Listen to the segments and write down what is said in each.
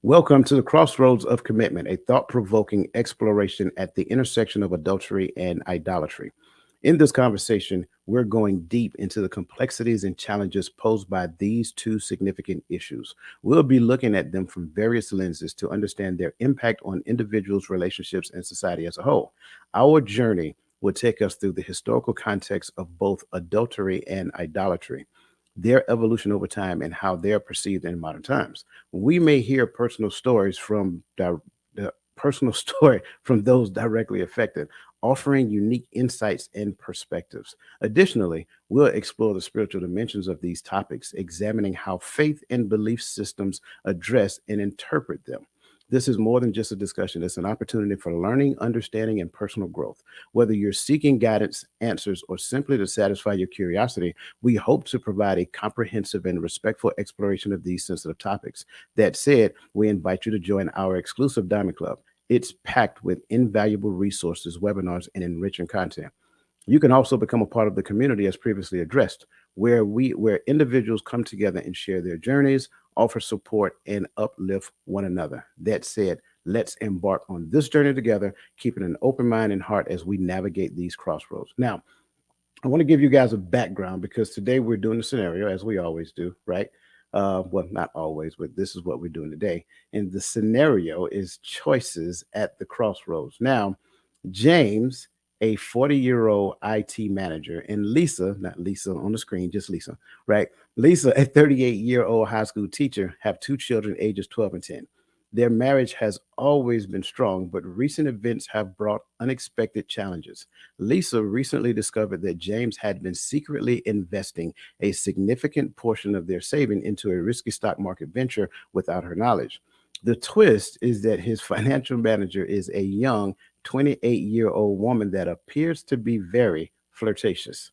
Welcome to the Crossroads of Commitment, a thought provoking exploration at the intersection of adultery and idolatry. In this conversation, we're going deep into the complexities and challenges posed by these two significant issues. We'll be looking at them from various lenses to understand their impact on individuals, relationships, and society as a whole. Our journey will take us through the historical context of both adultery and idolatry, their evolution over time, and how they're perceived in modern times. We may hear personal stories from the personal story from those directly affected, offering unique insights and perspectives. Additionally, we'll explore the spiritual dimensions of these topics, examining how faith and belief systems address and interpret them. This is more than just a discussion. It's an opportunity for learning, understanding, and personal growth. Whether you're seeking guidance, answers, or simply to satisfy your curiosity, we hope to provide a comprehensive and respectful exploration of these sensitive topics. That said, we invite you to join our exclusive Diamond Club. It's packed with invaluable resources, webinars, and enriching content. You can also become a part of the community as previously addressed, where individuals come together and share their journeys, offer support, and uplift one another. That said, let's embark on this journey together, keeping an open mind and heart as we navigate these crossroads. Now, I want to give you guys a background because today we're doing a scenario as we always do, right? Well, not always, but this is what we're doing today. And the scenario is choices at the crossroads. Now, James, a 40-year-old IT manager, and Lisa, not Lisa on the screen, just Lisa, right? Lisa, a 38-year-old high school teacher, have two children ages 12 and 10. Their marriage has always been strong, but recent events have brought unexpected challenges. Lisa recently discovered that James had been secretly investing a significant portion of their saving into a risky stock market venture without her knowledge. The twist is that his financial manager is a young 28-year-old woman that appears to be very flirtatious.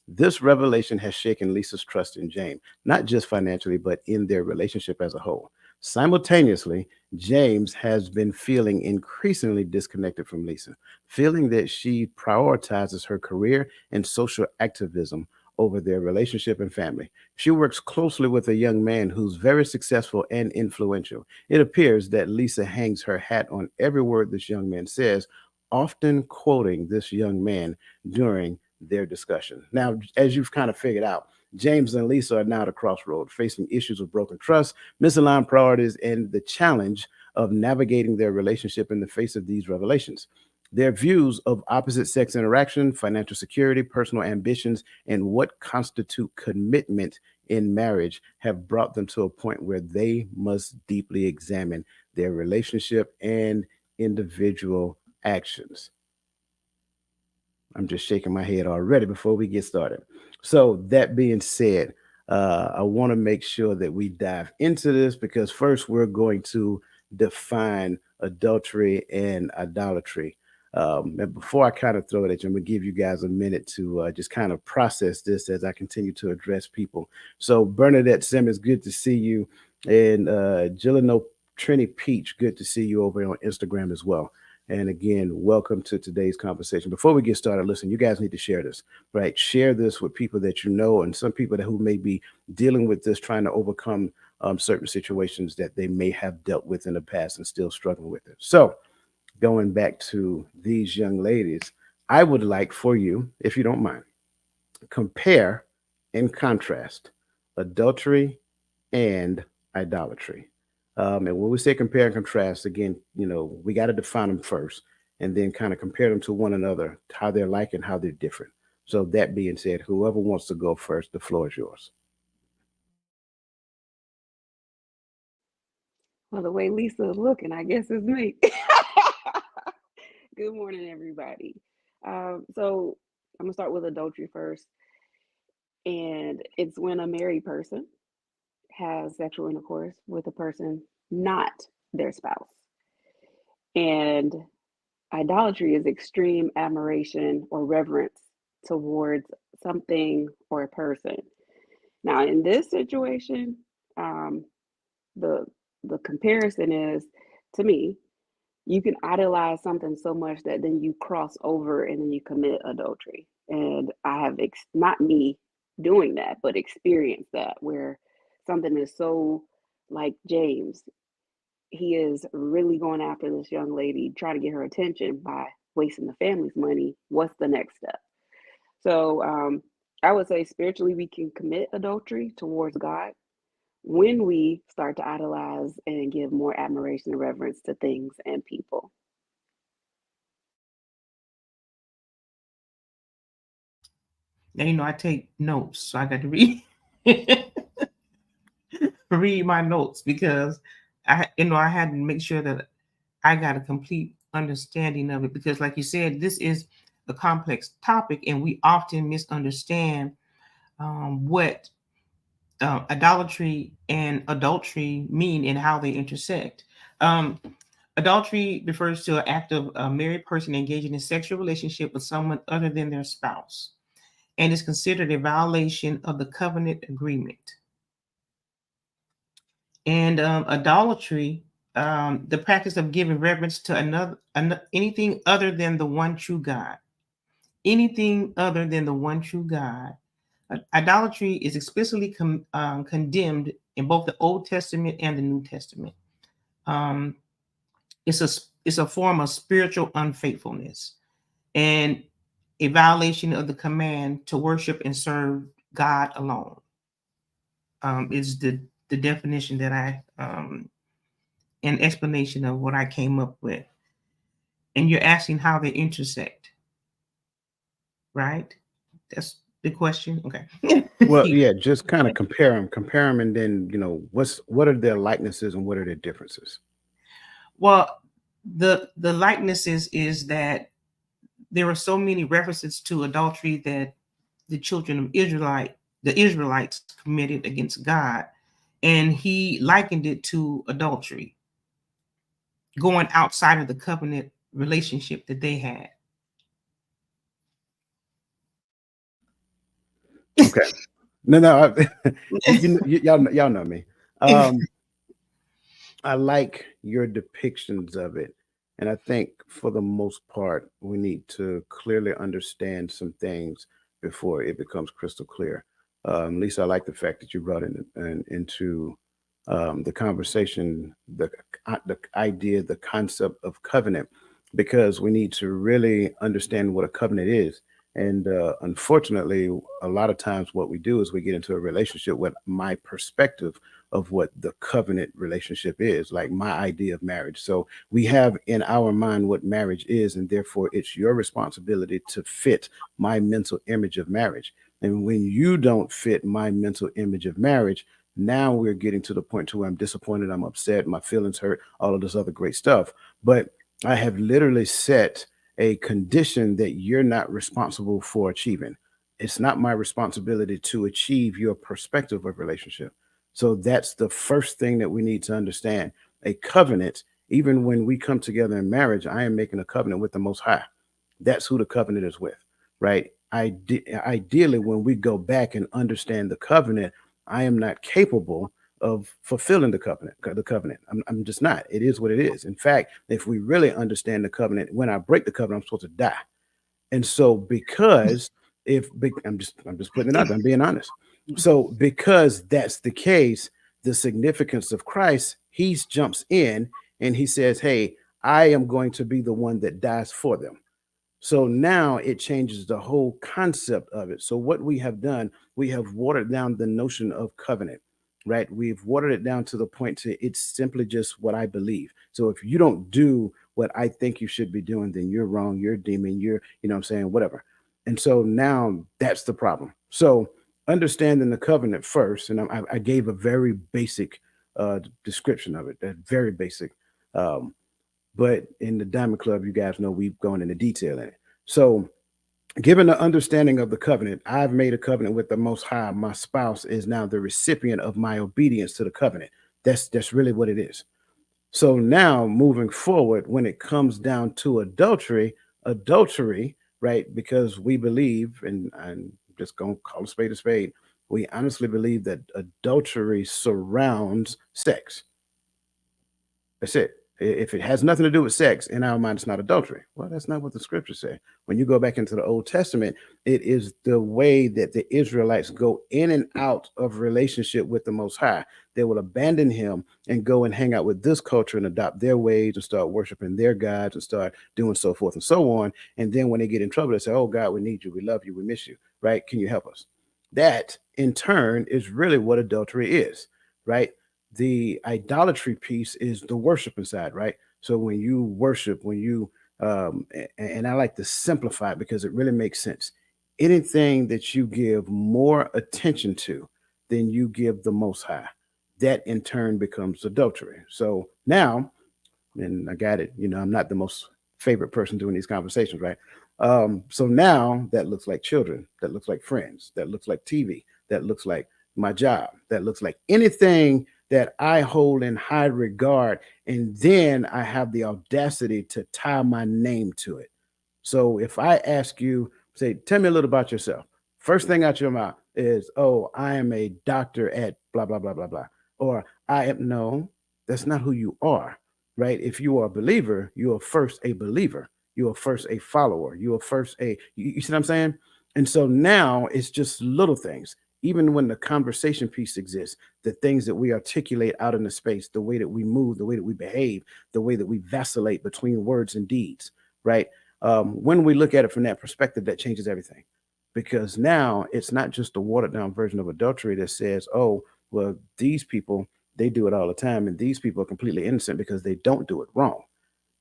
This revelation has shaken Lisa's trust in James, not just financially, but in their relationship as a whole. Simultaneously, James has been feeling increasingly disconnected from Lisa, feeling that she prioritizes her career and social activism over their relationship and family. She works closely with a young man who's very successful and influential. It appears that Lisa hangs her hat on every word this young man says, often quoting this young man during their discussion. Now, as you've kind of figured out, James and Lisa are now at a crossroad, facing issues of broken trust, misaligned priorities, and the challenge of navigating their relationship in the face of these revelations. Their views of opposite sex interaction, financial security, personal ambitions, and what constitute commitment in marriage have brought them to a point where they must deeply examine their relationship and individual actions. I'm just shaking my head already before we get started. So, that being said, I want to make sure that we dive into this because first we're going to define adultery and idolatry. And before I kind of throw it at you, I'm going to give you guys a minute to just kind of process this as I continue to address people. So, Bernadette Simmons, good to see you. And Gillino Trini Peach, good to see you over on Instagram as well. And again, welcome to today's conversation. Before we get started, listen, you guys need to share this, right? Share this with people that you know and some people that who may be dealing with this, trying to overcome certain situations that they may have dealt with in the past and still struggling with it. So, going back to these young ladies, I would like for you, if you don't mind, compare and contrast adultery and idolatry. And when we say compare and contrast, again, we got to define them first and then kind of compare them to one another, how they're like and how they're different. So, that being said, whoever wants to go first, the floor is yours. Well, the way Lisa is looking, I guess it's me. Good morning, everybody. So I'm gonna start with adultery first, and it's when a married person has sexual intercourse with a person not their spouse. And idolatry is extreme admiration or reverence towards something or a person. Now, in this situation, um, the the comparison is to me you can idolize something so much that then you cross over and then you commit adultery. And I have not me doing that, but experienced that where something is so like James. he is really going after this young lady, trying to get her attention by wasting the family's money. What's the next step? So I would say spiritually, we can commit adultery towards God when we start to idolize and give more admiration and reverence to things and people. Now, I take notes, so I got to read read my notes because I had to make sure that I got a complete understanding of it because, like you said, this is a complex topic, and we often misunderstand what idolatry and adultery mean and how they intersect. Um, Adultery refers to an act of a married person engaging in sexual relationship with someone other than their spouse, and is considered a violation of the covenant agreement. And idolatry, the practice of giving reverence to anything other than the one true God. Anything other than the one true God. Idolatry is explicitly condemned in both the Old Testament and the New Testament. Um, it's a it's a form of spiritual unfaithfulness and a violation of the command to worship and serve God alone. Is the definition that I an explanation of what I came up with. And you're asking how they intersect, right? That's the question. Okay. Well, yeah, just kind of compare them, and then what are their likenesses and what are their differences? Well, the likenesses is that there are so many references to adultery that the Israelites committed against God, and he likened it to adultery, going outside of the covenant relationship that they had. Okay. No, no, y'all know me. Um, I like your depictions of it. And I think for the most part, we need to clearly understand some things before it becomes crystal clear. Lisa, I like the fact that you brought into the conversation the idea, the concept of covenant, because we need to really understand what a covenant is. And unfortunately, a lot of times what we do is we get into a relationship with my perspective of what the covenant relationship is, like my idea of marriage. So we have in our mind what marriage is, and therefore it's your responsibility to fit my mental image of marriage. And when you don't fit my mental image of marriage, now we're getting to the point to where I'm disappointed, I'm upset, my feelings hurt, all of this other great stuff. But I have literally set a condition that you're not responsible for achieving. It's not my responsibility to achieve your perspective of relationship. So that's the first thing that we need to understand. A covenant, even when we come together in marriage, I am making a covenant with the Most High. That's who the covenant is with, right? Ideally, when we go back and understand the covenant, I am not capable of fulfilling the covenant. I'm just not. It is what it is. In fact, if we really understand the covenant, when I break the covenant, I'm supposed to die. And so because if I'm just putting it out there, I'm being honest. So because that's the case, the significance of Christ, he jumps in and he says, "Hey, I am going to be the one that dies for them." So now it changes the whole concept of it. So what we have done, we have watered down the notion of covenant, right? We've watered it down to the point to it's simply just what I believe. So if you don't do what I think you should be doing, then you're wrong, you're a demon, what I'm saying, whatever. And so now that's the problem. So understanding the covenant first, and I gave a very basic description of it, that very basic. Um, but in the Diamond Club, you guys know we've gone into detail in it. So, given the understanding of the covenant, I've made a covenant with the Most High. My spouse is now the recipient of my obedience to the covenant. That's really what it is. So now, moving forward, when it comes down to adultery, right? Because we believe, and I'm just gonna call a spade a spade. We honestly believe that adultery surrounds sex. That's it. If it has nothing to do with sex, in our mind, it's not adultery. Well, that's not what the scriptures say. When you go back into the Old Testament, it is the way that the Israelites go in and out of relationship with the Most High. They will abandon him and go and hang out with this culture and adopt their ways and start worshiping their gods and start doing so forth and so on. And then when they get in trouble, they say, "Oh, God, we need you. We love you. We miss you. Right? Can you help us?" That, in turn, is really what adultery is, right? The idolatry piece is the worshiping side, right? So when you worship, when you and I like to simplify it because it really makes sense. Anything that you give more attention to than you give the Most High, that in turn becomes adultery. So now, and I got it. I'm not the most favorite person doing these conversations, right? So now that looks like children, that looks like friends, that looks like TV, that looks like my job, that looks like anything that I hold in high regard. And then I have the audacity to tie my name to it. So if I ask you, say, tell me a little about yourself. First thing out your mouth is, "Oh, I am a doctor at blah, blah, blah, blah, blah." Or I am, no, that's not who you are, right? If you are a believer, you are first a believer. You are first a follower. You are first you see what I'm saying? And so now it's just little things. Even when the conversation piece exists, the things that we articulate out in the space, the way that we move, the way that we behave, the way that we vacillate between words and deeds, right? When we look at it from that perspective, that changes everything, because now it's not just a watered down version of adultery that says, "Oh, well, these people, they do it all the time, and these people are completely innocent because they don't do it wrong."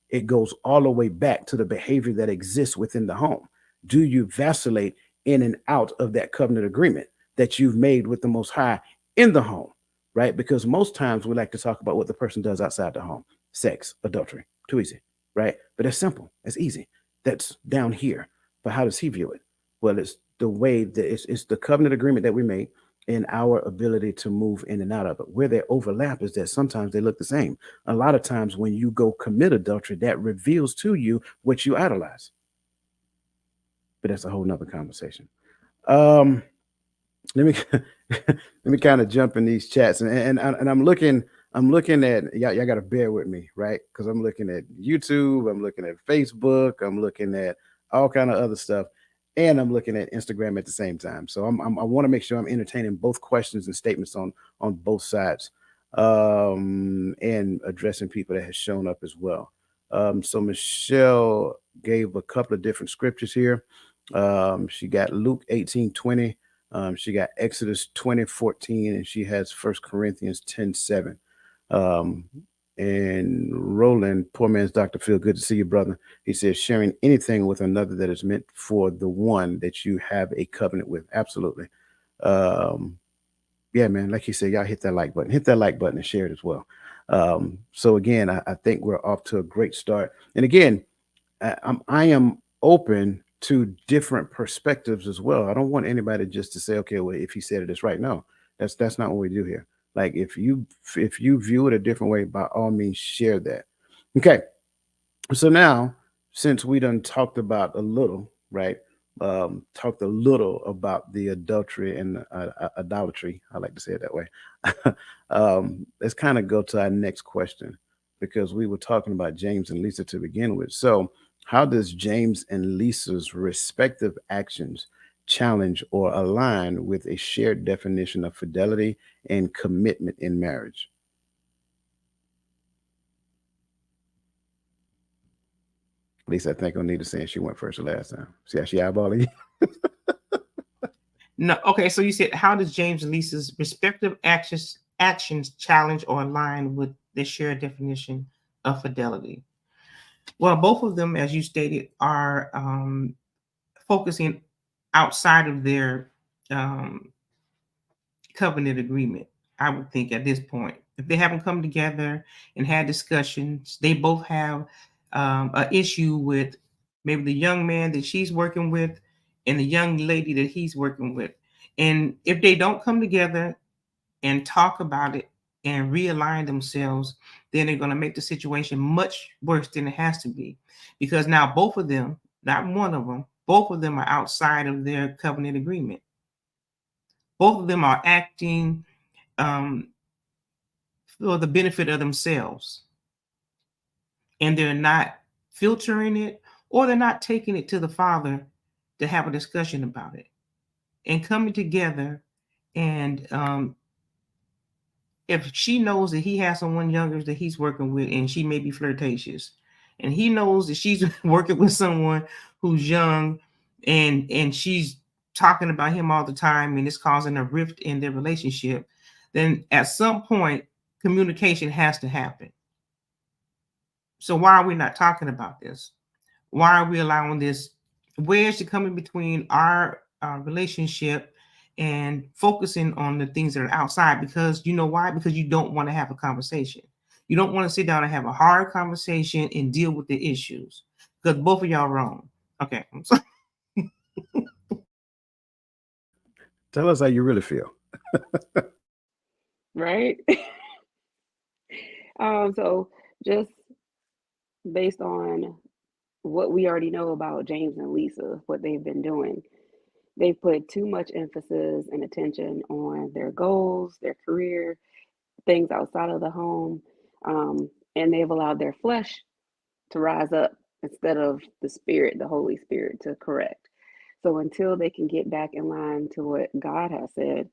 It goes all the way back to the behavior that exists within the home. Do you vacillate in and out of that covenant agreement that you've made with the Most High in the home, right? Because most times we like to talk about what the person does outside the home: sex, adultery, too easy, right? But it's simple, it's easy. That's down here. But how does he view it? Well, it's the way that it's the covenant agreement that we make and our ability to move in and out of it. Where they overlap is that sometimes they look the same. A lot of times when you go commit adultery, that reveals to you what you idolize. But that's a whole nother conversation. Um, let me let me kind of jump in these chats, and I'm looking at y'all got to bear with me, right? Because I'm looking at YouTube, I'm looking at Facebook, I'm looking at all kind of other stuff, and I'm looking at Instagram at the same time. So I want to make sure I'm entertaining both questions and statements on both sides, and addressing people that has shown up as well. So Michelle gave a couple of different scriptures here. She got Luke 18:20. She got Exodus 20:14, and she has First Corinthians 10:7. Um, and Roland, poor man's Dr. Phil, good to see you, brother. He says, sharing anything with another that is meant for the one that you have a covenant with. Absolutely. Um, yeah, man, like you said, y'all hit that like button. Hit that like button and share it as well. So again, I think we're off to a great start. And again, I am open to different perspectives as well. I don't want anybody just to say, "Okay, well, if he said it, it's right." No, that's not what we do here. Like if you view it a different way, by all means, share that. Okay, so now, since we done talked about a little, right? Talked a little about the adultery and idolatry. I like to say it that way. Let's kind of go to our next question, because we were talking about James and Lisa to begin with. So, how does James and Lisa's respective actions challenge or align with a shared definition of fidelity and commitment in marriage? Lisa, I think I need to say she went first the last time. See how she eyeballing you? No, okay. So you said, how does James and Lisa's respective actions challenge or align with the shared definition of fidelity? Well, both of them, as you stated, are focusing outside of their um, covenant agreement. I would think at this point, if they haven't come together and had discussions, they both have an issue with maybe the young man that she's working with and the young lady that he's working with. And if they don't come together and talk about it and realign themselves, then they're going to make the situation much worse than it has to be. Because now both of them, not one of them, both of them are outside of their covenant agreement. Both of them are acting um, for the benefit of themselves. and they're not filtering it, or they're not taking it to the father to have a discussion about it and coming together. And if she knows that he has someone younger that he's working with and she may be flirtatious, and he knows that she's working with someone who's young, and she's talking about him all the time and it's causing a rift in their relationship, then at some point communication has to happen. So why are we not talking about this? Why are we allowing this wedge to come in between our relationship and focusing on the things that are outside? Because you know why? Because you don't want to have a conversation. You don't want to sit down and have a hard conversation and deal with the issues, because both of y'all wrong. Okay, I'm sorry. Tell us how you really feel. Right? So just based on what we already know about James and Lisa, what they've been doing, they've put too much emphasis and attention on their goals, their career, things outside of the home, and they've allowed their flesh to rise up instead of the spirit, the Holy Spirit, to correct. So until they can get back in line to what God has said,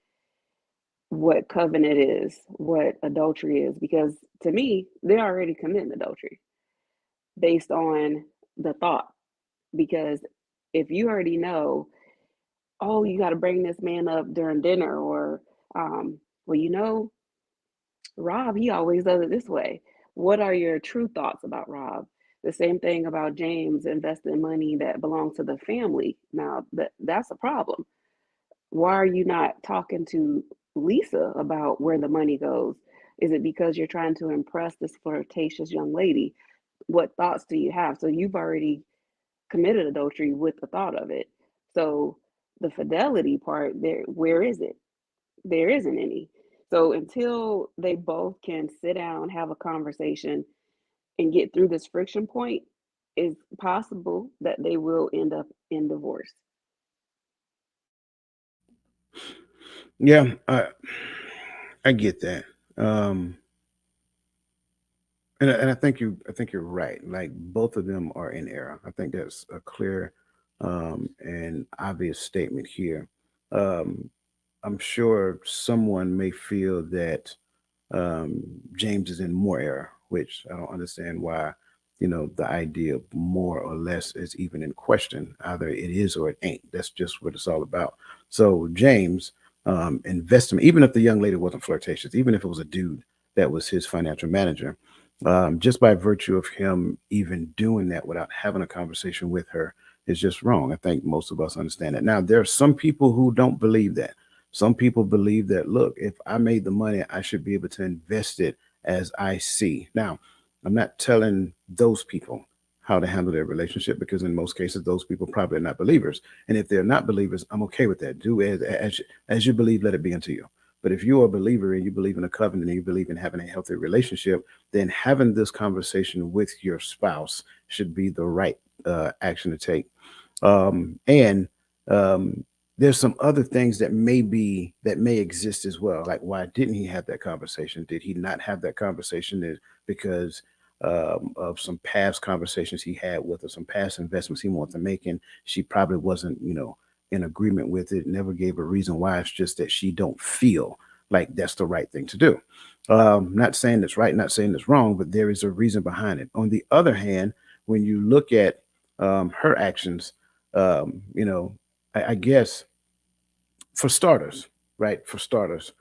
what covenant is, what adultery is, because to me, they're already committing adultery based on the thought. Because if you already know, oh, you got to bring this man up during dinner, or, well, Rob, he always does it this way. What are your true thoughts about Rob? The same thing about James investing money that belongs to the family. Now, that's a problem. Why are you not talking to Lisa about where the money goes? Is it because you're trying to impress this flirtatious young lady? What thoughts do you have? So you've already committed adultery with the thought of it. So the fidelity part, there, where is it? There isn't any. So until they both can sit down, have a conversation, and get through this friction point, it's possible that they will end up in divorce. Yeah, I get that. Um, and I think you're right. Like both of them are in error. I think that's a clear and obvious statement here. Um, I'm sure someone may feel that James is in more error, which I don't understand why. The idea of more or less is even in question. Either it is or it ain't. That's just what it's all about. So James, investment, even if the young lady wasn't flirtatious, even if it was a dude that was his financial manager, just by virtue of him even doing that without having a conversation with her is just wrong. I think most of us understand that. Now, there are some people who don't believe that. Some people believe that, look, if I made the money, I should be able to invest it as I see. Now, I'm not telling those people how to handle their relationship, because in most cases, those people probably are not believers. And if they're not believers, I'm okay with that. Do as you believe, let it be unto you. But if you're a believer and you believe in a covenant and you believe in having a healthy relationship, then having this conversation with your spouse should be the right action to take. And there's some other things that may exist as well. Like, why didn't he have that conversation? Did he not have that conversation? Is because of some past conversations he had with her, some past investments he wanted to make, and she probably wasn't, in agreement with it. Never gave a reason why. It's just that she don't feel like that's the right thing to do. Not saying it's right, not saying it's wrong, but there is a reason behind it. On the other hand, when you look at her actions, I guess for starters, right? For starters,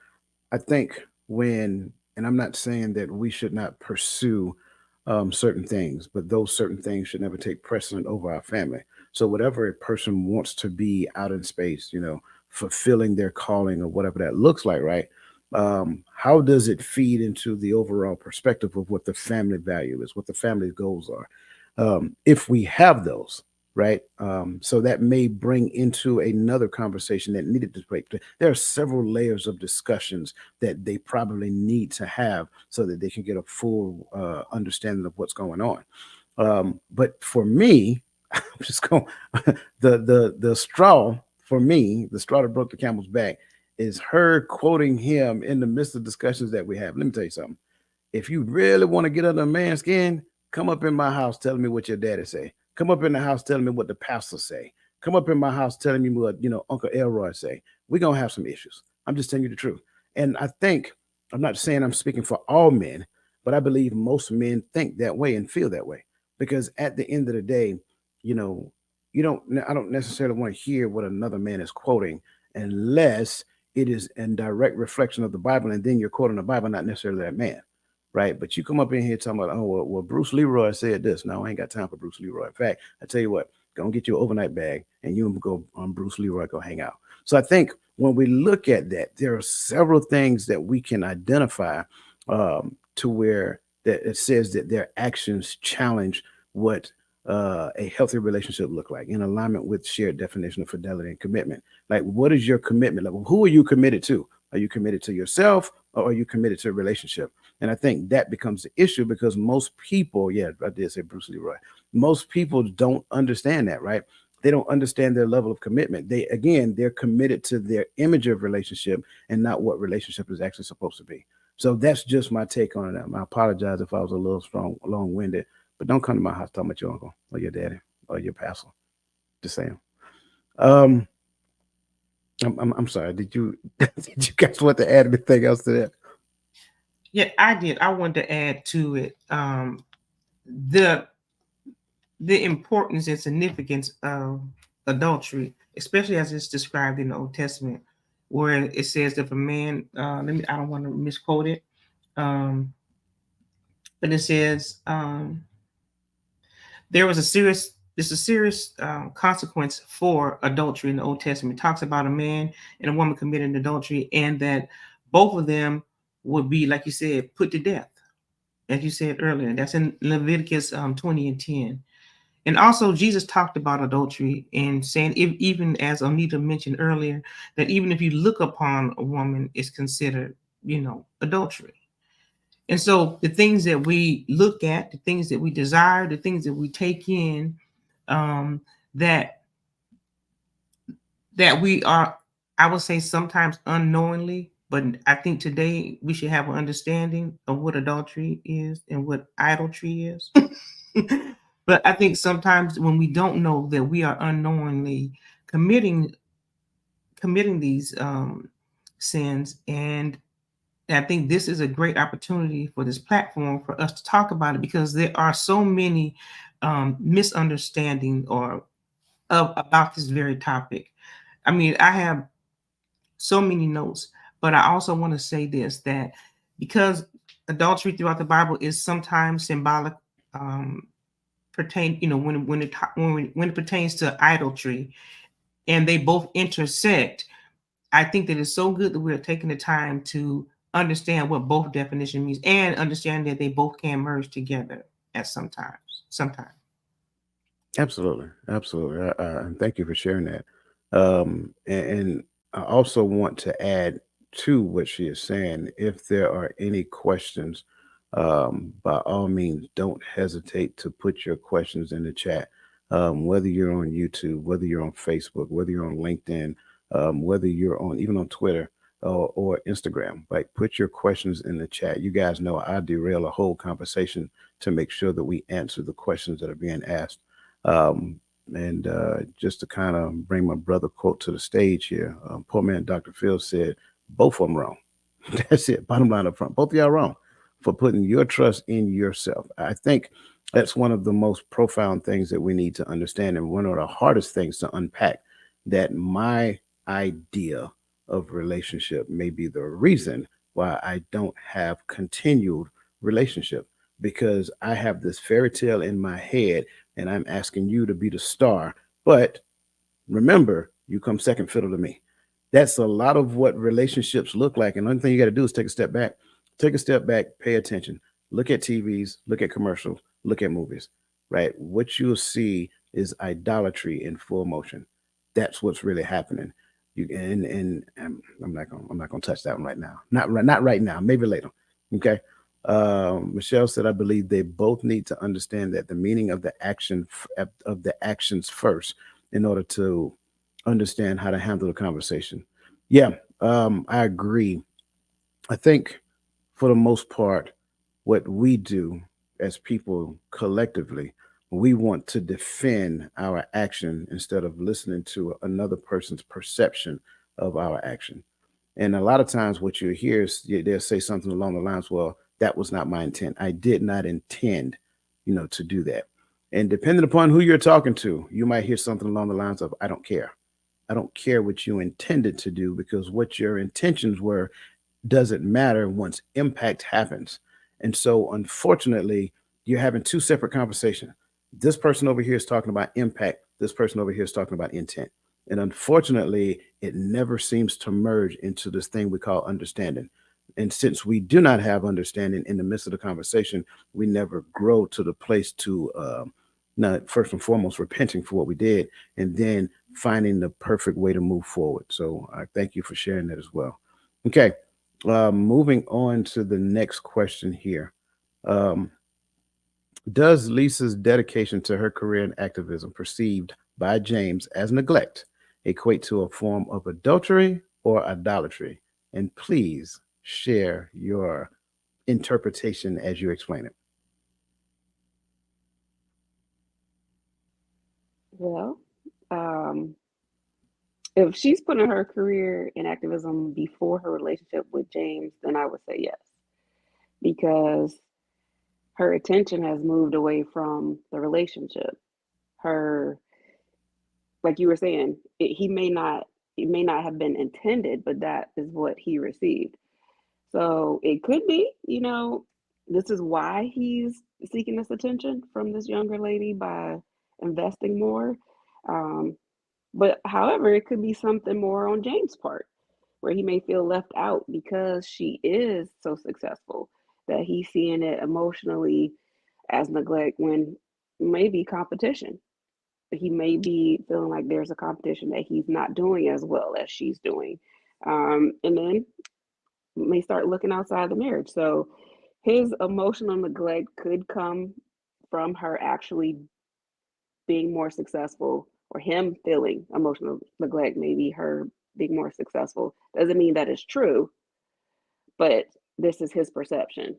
I think and I'm not saying that we should not pursue certain things, but those certain things should never take precedent over our family. So, whatever a person wants to be out in space, fulfilling their calling or whatever that looks like, right? How does it feed into the overall perspective of what the family value is, what the family goals are? If we have those, right? So that may bring into another conversation that needed to break. There are several layers of discussions that they probably need to have so that they can get a full understanding of what's going on. But for me, I'm just going the straw for me, the straw that broke the camel's back is her quoting him in the midst of discussions that we have. Let me tell you something. If you really want to get under a man's skin, Come up in my house telling me what your daddy say. Come up in the house telling me what the pastor say. Come up in my house telling me what, Uncle Elroy say. We're gonna have some issues. I'm just telling you the truth. And I think I'm not saying I'm speaking for all men, but I believe most men think that way and feel that way. Because at the end of the day, you know, you don't I don't necessarily want to hear what another man is quoting unless it is in direct reflection of the Bible, and then you're quoting the Bible, not necessarily that man, right? But you come up in here talking about, oh, well, Bruce Leroy said this. No, I ain't got time for Bruce Leroy. In fact, I tell you what, go and get you an overnight bag, and you and go on Bruce Leroy, go hang out. So I think when we look at that, there are several things that we can identify to where that it says that their actions challenge what a healthy relationship look like in alignment with shared definition of fidelity and commitment. Like, what is your commitment level? Who are you committed to? Are you committed to yourself, or are you committed to a relationship? And I think that becomes the issue because most people, yeah, I did say Bruce Leroy, most people don't understand that, right? They don't understand their level of commitment. They're committed to their image of relationship and not what relationship is actually supposed to be. So that's just my take on it. I apologize if I was a little strong, long winded, but don't come to my house talking about your uncle or your daddy or your pastor. Just saying. Um, I'm sorry. Did you did you guys want to add anything else to that? Yeah, I did. I wanted to add to it the the importance and significance of adultery, especially as it's described in the Old Testament, where it says that if a man, I don't want to misquote it, um, but it says there was a serious, there's a serious consequence for adultery in the Old Testament. It talks about a man and a woman committing adultery, and that both of them would be, like you said, put to death, as you said earlier. That's in Leviticus 20 and 10. And also, Jesus talked about adultery and saying, if, even as Anita mentioned earlier, that even if you look upon a woman, it's considered, adultery. And so, the things that we look at, the things that we desire, the things that we take in, um, that that we are, I would say, sometimes unknowingly. But I think today we should have an understanding of what adultery is and what idolatry is. But I think sometimes when we don't know that we are unknowingly committing these sins, and I think this is a great opportunity for this platform for us to talk about it, because there are so many misunderstandings or about this very topic. I mean, I have so many notes, but I also want to say this, that because adultery throughout the Bible is sometimes symbolic, um, when it pertains to idolatry, and they both intersect. I think that it's so good that we're taking the time to understand what both definition means, and understand that they both can merge together at sometimes. Absolutely, absolutely. And thank you for sharing that. And I also want to add to what she is saying. If there are any questions, by all means, don't hesitate to put your questions in the chat. Whether you're on YouTube, whether you're on Facebook, whether you're on LinkedIn, whether you're on even on Twitter or Instagram, like, put your questions in the chat. You guys know I derail a whole conversation to make sure that we answer the questions that are being asked. Um, and just to kind of bring my brother quote to the stage here, poor man Dr. Phil said, both of them wrong. That's it. Bottom line up front. Both of y'all wrong for putting your trust in yourself. I think that's one of the most profound things that we need to understand, and one of the hardest things to unpack, that my idea of relationship may be the reason why I don't have continued relationship, because I have this fairy tale in my head and I'm asking you to be the star. But remember, you come second fiddle to me. That's a lot of what relationships look like. And the only thing you got to do is take a step back. Take a step back, pay attention. Look at TVs, look at commercials, look at movies, right? What you'll see is idolatry in full motion. That's what's really happening. I'm not gonna touch that one right now. Not right now. Maybe later. Okay. Michelle said, I believe they both need to understand that the meaning of the actions first in order to understand how to handle the conversation. Yeah, I agree. I think for the most part, what we do as people collectively, we want to defend our action instead of listening to another person's perception of our action. And a lot of times, what you hear is they'll say something along the lines, "Well, that was not my intent. I did not intend, to do that." And depending upon who you're talking to, you might hear something along the lines of, "I don't care. I don't care what you intended to do because what your intentions were doesn't matter once impact happens." And so, unfortunately, you're having two separate conversations. This person over here is talking about impact. This person over here is talking about intent. And unfortunately, it never seems to merge into this thing we call understanding. And since we do not have understanding in the midst of the conversation, we never grow to the place to, not first and foremost, repenting for what we did, and then finding the perfect way to move forward. So I thank you for sharing that as well. Okay. Moving on to the next question here. Um, does Lisa's dedication to her career in activism, perceived by James as neglect, equate to a form of adultery or idolatry? And please share your interpretation as you explain it. Well, um, if she's putting her career in activism before her relationship with James, then I would say yes, because her attention has moved away from the relationship. Her, like you were saying, it may not have been intended, but that is what he received. So it could be, this is why he's seeking this attention from this younger lady by investing more. Um, but however, it could be something more on James' part, where he may feel left out because she is so successful that he's seeing it emotionally as neglect when maybe competition. He may be feeling like there's a competition that he's not doing as well as she's doing. And then may start looking outside the marriage. So his emotional neglect could come from her actually being more successful, or him feeling emotional neglect, maybe her being more successful. Doesn't mean that it's true, but this is his perception.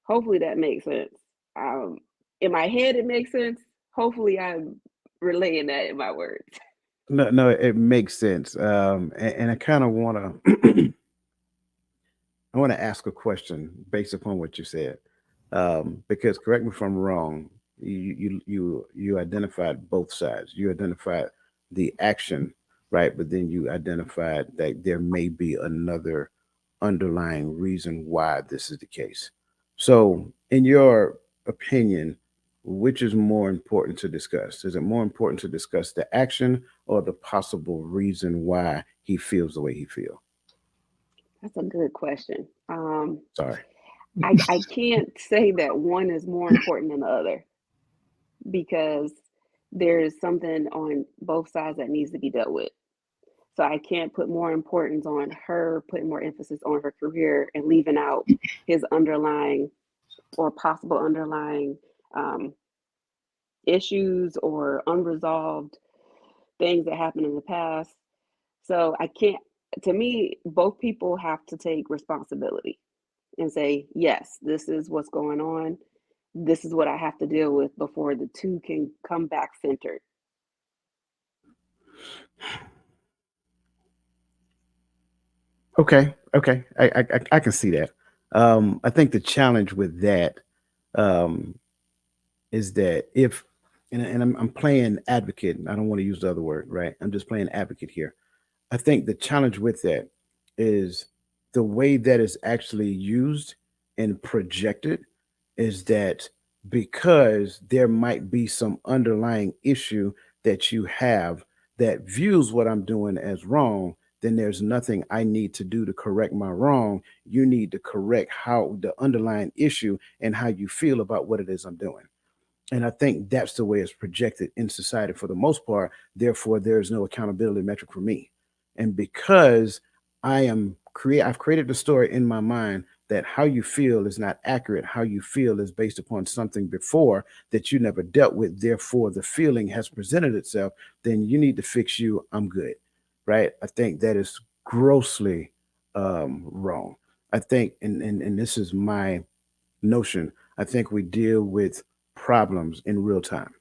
Hopefully that makes sense. Um, in my head, it makes sense. Hopefully, I'm relaying that in my words. No, no, it makes sense. And I kind of want to, I want to ask a question based upon what you said, because correct me if I'm wrong. You identified both sides. You identified the action, right? But then you identified that there may be another underlying reason why this is the case. So, in your opinion, which is more important to discuss? Is it more important to discuss the action or the possible reason why he feels the way he feels? That's a good question. Sorry. I can't say that one is more important than the other, because there's something on both sides that needs to be dealt with. So I can't put more importance on her putting more emphasis on her career and leaving out his underlying or possible underlying um, issues or unresolved things that happened in the past. So I can't, to me, both people have to take responsibility and say, yes, this is what's going on. This is what I have to deal with before the two can come back centered. Okay, okay, I can see that. I think the challenge with that um, is that if, and I'm playing advocate. I don't want to use the other word, right? I'm just playing advocate here. I think the challenge with that is the way that is actually used and projected is that because there might be some underlying issue that you have that views what I'm doing as wrong, then there's nothing I need to do to correct my wrong. You need to correct how the underlying issue and how you feel about what it is I'm doing. And I think that's the way it's projected in society for the most part. Therefore, there is no accountability metric for me. And because I've created the story in my mind that how you feel is not accurate. How you feel is based upon something before that you never dealt with. Therefore, the feeling has presented itself. Then you need to fix you. I'm good. Right. I think that is grossly wrong. I think, and this is my notion. I think we deal with problems in real time,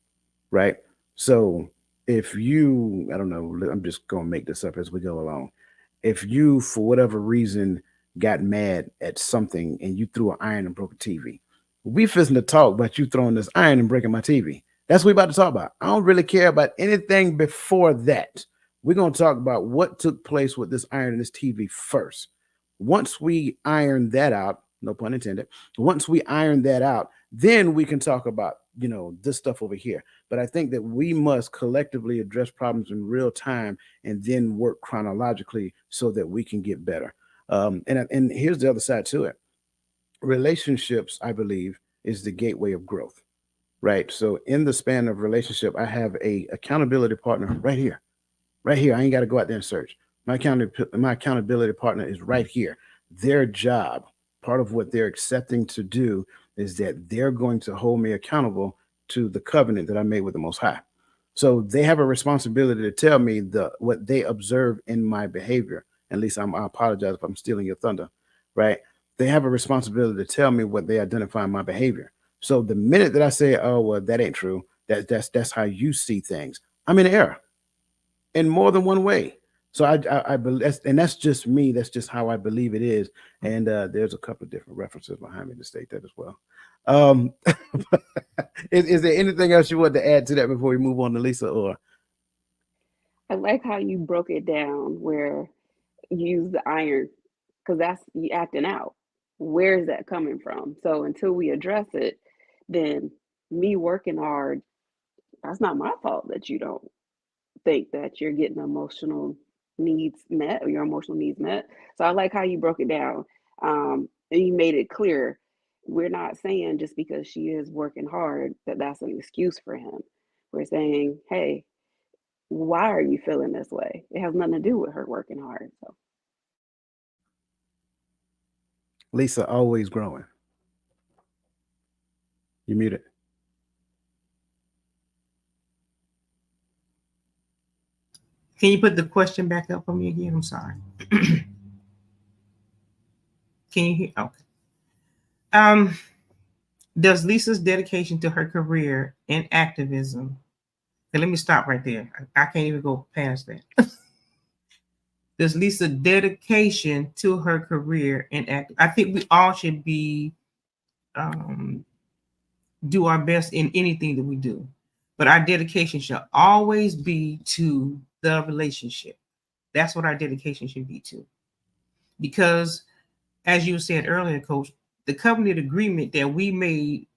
right? So if you, I don't know, I'm just going to make this up as we go along. If you, for whatever reason, got mad at something and you threw an iron and broke a TV, we fixing to talk about you throwing this iron and breaking my TV. That's what we about to talk about. I don't really care about anything before that. We're going to talk about what took place with this iron and this TV first. Once we iron that out, no pun intended, once we iron that out, then we can talk about, this stuff over here. But I think that we must collectively address problems in real time and then work chronologically so that we can get better. And here's the other side to it. Relationships, I believe, is the gateway of growth, right? So in the span of relationship, I have a accountability partner right here, right here. I ain't got to go out there and search. My accountability partner is right here. Their job, part of what they're accepting to do, is that they're going to hold me accountable to the covenant that I made with the Most High. So they have a responsibility to tell me what they observe in my behavior. At least I apologize if I'm stealing your thunder, right? They have a responsibility to tell me what they identify in my behavior. So the minute that I say, "Oh well, that ain't true," that's how you see things, I'm in error in more than one way. So I believe, and that's just me. That's just how I believe it is. And there's a couple of different references behind me to state that as well. Um, is there anything else you want to add to that before we move on to Lisa? Or I like how you broke it down where you use the iron because that's you acting out. Where is that coming from? So until we address it, then me working hard, that's not my fault that you don't think that you're getting emotional needs met or your emotional needs met. So I like how you broke it down. And you made it clear. We're not saying just because she is working hard that that's an excuse for him. We're saying, hey, why are you feeling this way? It has nothing to do with her working hard. So Lisa always growing. You muted. Can you put the question back up for me again? I'm sorry. Can you hear? Okay. Does Lisa's dedication to her career and activism? Okay, let me stop right there. I can't even go past that. Does Lisa's dedication to her career and I think we all should be do our best in anything that we do, but our dedication should always be to the relationship. That's what our dedication should be to, because as you said earlier, Coach, the covenant agreement that we made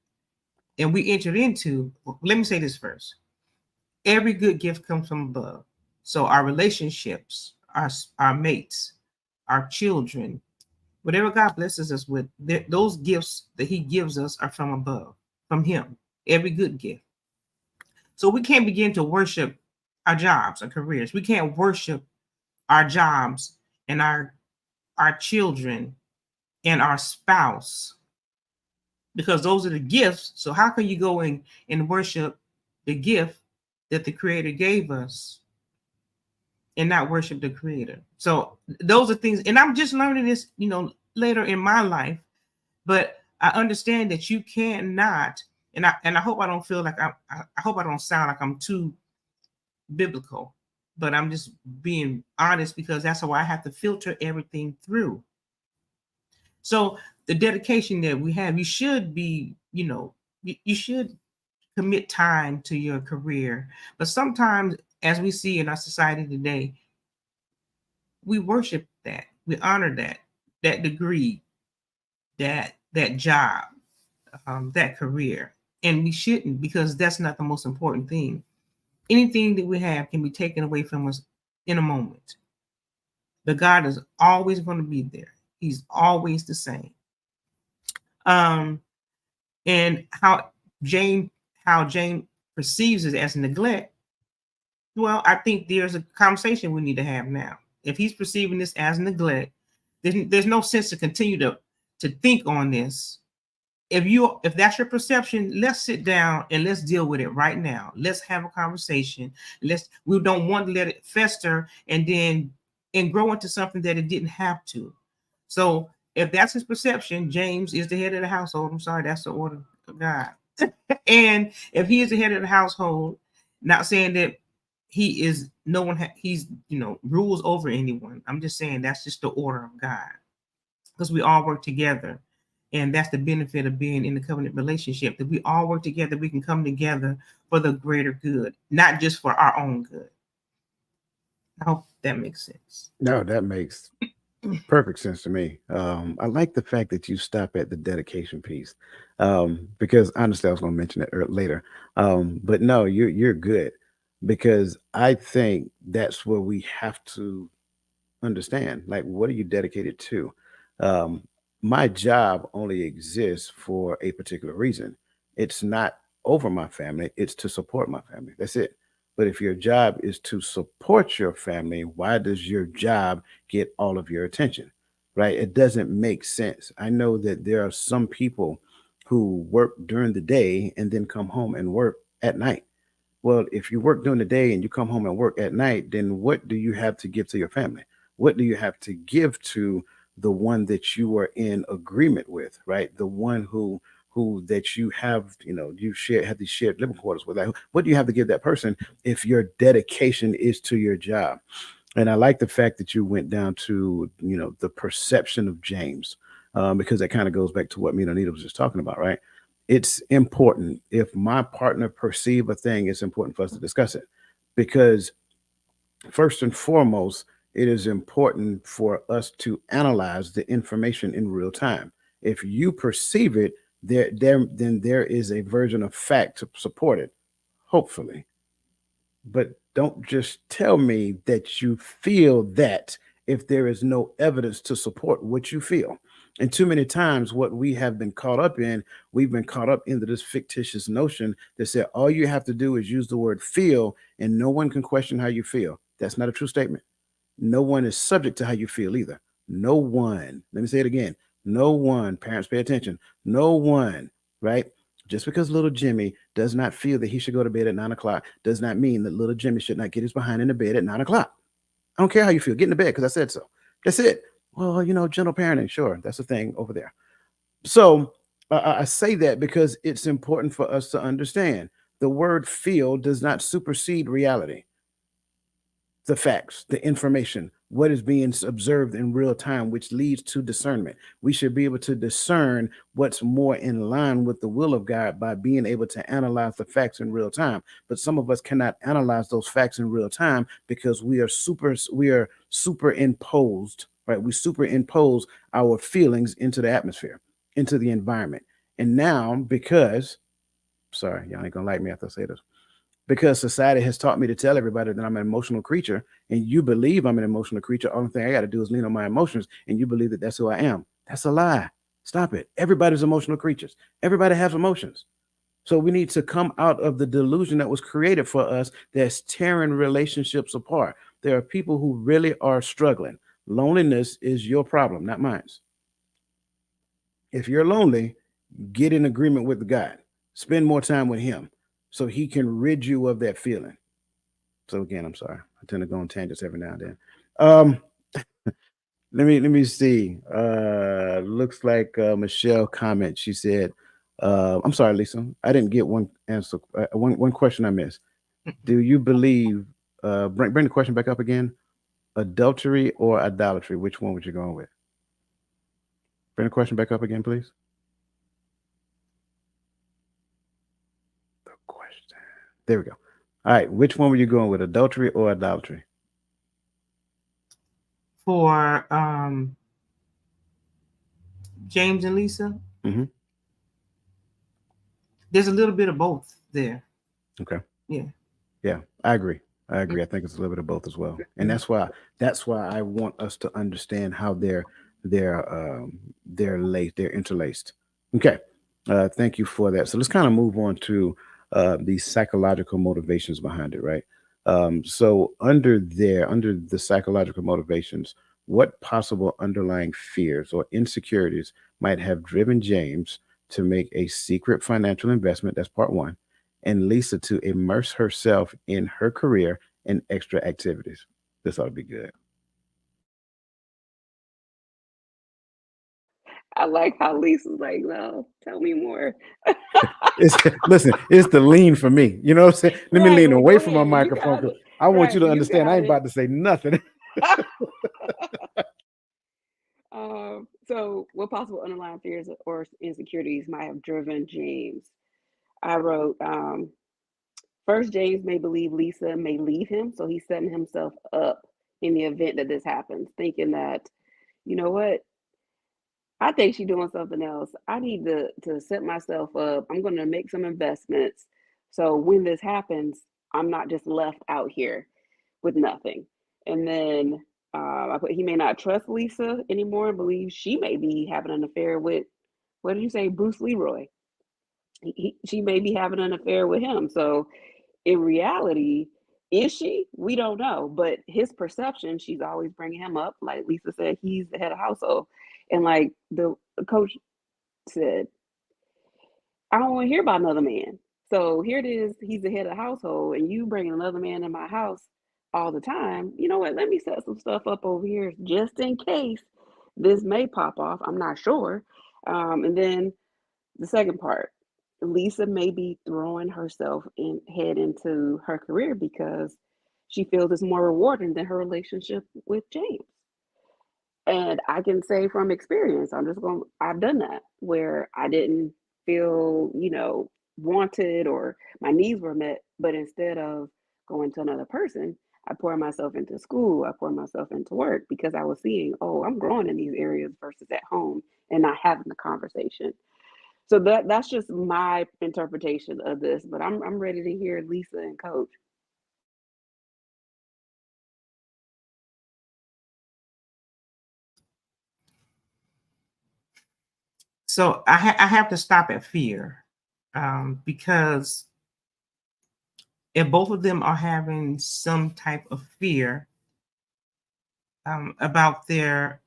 and we entered into. Let me say this first: every good gift comes from above. So our relationships, our mates, our children, whatever God blesses us with, those gifts that He gives us are from above, from Him. Every good gift. So we can't begin to worship our jobs, our careers. We can't worship our jobs and our children and our spouse, because those are the gifts. So how can you go and worship the gift that the Creator gave us and not worship the Creator? So those are things, and I'm just learning this, later in my life, but I understand that you cannot, and I hope I don't feel like I hope I don't sound like I'm too biblical, but I'm just being honest because that's how I have to filter everything through. So the dedication that we have, you should be, you should commit time to your career. But sometimes, as we see in our society today, we worship that, we honor that degree, that job, that career, and we shouldn't, because that's not the most important thing. Anything that we have can be taken away from us in a moment. But God is always going to be there. He's always the same. And how Jane perceives it as neglect. Well, I think there's a conversation we need to have now. If he's perceiving this as neglect, there's no sense to continue to think on this. If that's your perception, let's sit down and let's deal with it right now. Let's have a conversation. We don't want to let it fester and grow into something that it didn't have to. So if that's his perception, James is the head of the household. I'm sorry, that's the order God. And if he is the head of the household, not saying that he is no one he's rules over anyone. I'm just saying that's just the order of God, because we all work together, and that's the benefit of being in the covenant relationship, that we all work together. We can come together for the greater good, not just for our own good. I hope that makes sense. No, that makes perfect sense to me. I like the fact that you stop at the dedication piece, because honestly, I was going to mention it later. But no, you're good, because I think that's where we have to understand, like, what are you dedicated to? um my job only exists for a particular reason. It's not over my family, it's to support my family. That's it. But if your job is to support your family, why does your job get all of your attention? Right? It doesn't make sense. I know that there are some people who work during the day and then come home and work at night. Well, if you work during the day and you come home and work at night, then what do you have to give to your family? What do you have to give to the one that you are in agreement with, right? The one who that you have, you share have these shared living quarters with. Like, what do you have to give that person if your dedication is to your job? And I like the fact that you went down to, the perception of James, because that kind of goes back to what me and Anita was just talking about, right? It's important, if my partner perceive a thing, it's important for us to discuss it, because first and foremost, it is important for us to analyze the information in real time. If you perceive it, then there is a version of fact to support it, hopefully. But don't just tell me that you feel that if there is no evidence to support what you feel. And too many times, what we have been caught up in, we've been caught up into this fictitious notion that said all you have to do is use the word feel and no one can question how you feel. That's not a true statement. No one is subject to how you feel either. No one. Let me say it again. No one. Parents, pay attention. No one, right? Just because little Jimmy does not feel that he should go to bed at 9 o'clock does not mean that little Jimmy should not get his behind in the bed at 9 o'clock. I don't care how you feel. Get in the bed because I said so. That's it. Well, gentle parenting, sure, that's a thing over there. So I say that because it's important for us to understand the word feel does not supersede reality, the facts, the information, what is being observed in real time, which leads to discernment. We should be able to discern what's more in line with the will of God by being able to analyze the facts in real time. But some of us cannot analyze those facts in real time because we are superimposed, right? We superimpose our feelings into the atmosphere, into the environment. And now, because, sorry, y'all ain't gonna like me after I say this, because society has taught me to tell everybody that I'm an emotional creature, and you believe I'm an emotional creature. Only thing I got to do is lean on my emotions, and you believe that that's who I am. That's a lie. Stop it. Everybody's emotional creatures. Everybody has emotions. So we need to come out of the delusion that was created for us that's tearing relationships apart. There are people who really are struggling. Loneliness is your problem, not mine. If you're lonely, get in agreement with God. Spend more time with Him so He can rid you of that feeling. So again, I'm sorry. I tend to go on tangents every now and then. Um, let me see. Looks like Michelle comment. She said, "I'm sorry, Lisa. I didn't get one answer. One question I missed. Do you believe? Bring the question back up again. Adultery or idolatry? Which one would you go with? Bring the question back up again, please. The question. There we go. All right. Which one were you going with? Adultery or idolatry? For James and Lisa, Mm-hmm. there's a little bit of both there. Okay. Yeah. Yeah, I agree. I agree. I think it's a little bit of both as well, and that's why I want us to understand how they're interlaced. Okay, thank you for that. So let's kind of move on to the psychological motivations behind it, right? So under the psychological motivations, what possible underlying fears or insecurities might have driven James to make a secret financial investment? That's part one, and Lisa to immerse herself in her career and extra activities. This ought to be good. I like how Lisa's like, no, tell me more. It's listen, it's the lean for me. You know what I'm saying? Let me Right, lean like away go from my ahead. You microphone got because it. I want you Right, to you understand I got ain't it. about to say nothing. So, what possible underlying fears or insecurities might have driven James? I wrote, first, James may believe Lisa may leave him, so he's setting himself up in the event that this happens, thinking that, you know what, I think she's doing something else. I need to set myself up. I'm going to make some investments, so when this happens, I'm not just left out here with nothing. And then I put he may not trust Lisa anymore and believes she may be having an affair with, what did you say, Bruce Leroy? She may be having an affair with him. So in reality, is she? We don't know. But his perception, she's always bringing him up. Like Lisa said, he's the head of household. And like the coach said, I don't want to hear about another man. So here it is. He's the head of the household, and you bringing another man in my house all the time. You know what? Let me set some stuff up over here just in case this may pop off. I'm not sure. And then the second part, Lisa may be throwing herself in head into her career because she feels it's more rewarding than her relationship with James. And I can say from experience, I've done that where I didn't feel, wanted or my needs were met. But instead of going to another person, I pour myself into school, I pour myself into work because I was seeing, oh, I'm growing in these areas versus at home and not having the conversation. So that's just my interpretation of this, but I'm ready to hear Lisa and Coach. So I have to stop at fear, because if both of them are having some type of fear, about their,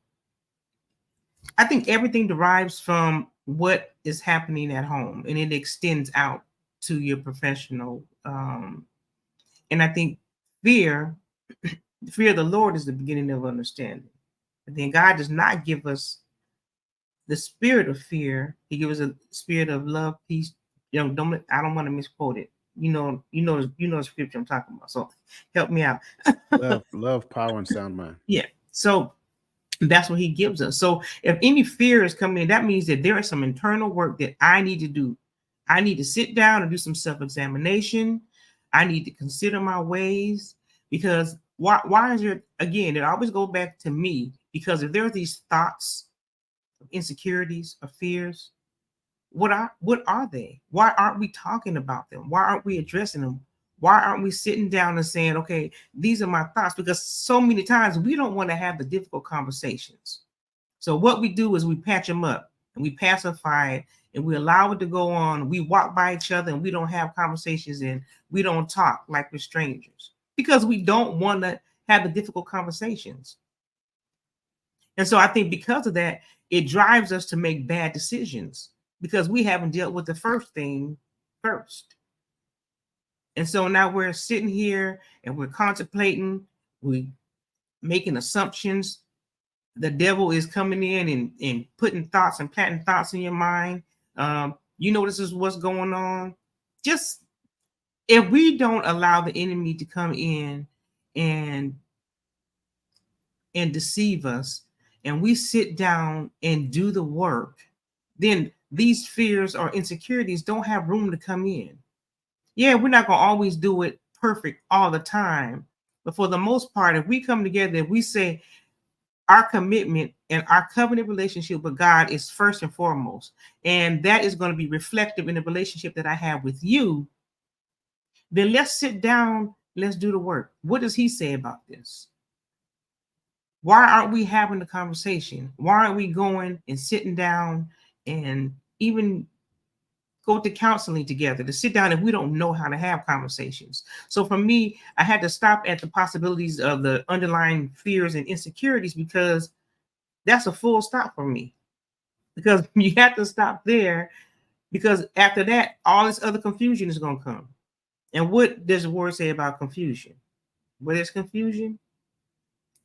I think everything derives from what is happening at home and it extends out to your professional. And I think fear, fear of the Lord is the beginning of understanding. And then God does not give us the spirit of fear. He gives us a spirit of love, peace. Don't, I don't want to misquote it. The scripture I'm talking about. So help me out. Love, power, and sound mind. Yeah. So that's what he gives us. So if any fear is coming in, that means that there is some internal work that I need to do. I need to sit down and do some self-examination. I need to consider my ways, because why is there, again, it always go back to me, because if there are these thoughts of insecurities or fears, what are they? Why aren't we talking about them? Why aren't we addressing them? Why aren't we sitting down and saying, okay, these are my thoughts? Because so many times we don't want to have the difficult conversations. So what we do is we patch them up and we pacify it and we allow it to go on. We walk by each other and we don't have conversations and we don't talk like we're strangers because we don't want to have the difficult conversations. And so I think because of that, it drives us to make bad decisions because we haven't dealt with the first thing first. And so now we're sitting here and we're contemplating, we making assumptions. The devil is coming in and putting thoughts and planting thoughts in your mind. This is what's going on. Just if we don't allow the enemy to come in and deceive us, and we sit down and do the work, then these fears or insecurities don't have room to come in. Yeah, we're not going to always do it perfect all the time. But for the most part, if we come together, if we say our commitment and our covenant relationship with God is first and foremost, and that is going to be reflective in the relationship that I have with you, then let's sit down, let's do the work. What does he say about this? Why aren't we having the conversation? Why aren't we going and sitting down and even go to counseling together to sit down if we don't know how to have conversations? So for me, I had to stop at the possibilities of the underlying fears and insecurities because that's a full stop for me. Because you have to stop there, because after that, all this other confusion is going to come. And what does the word say about confusion? Where there's confusion,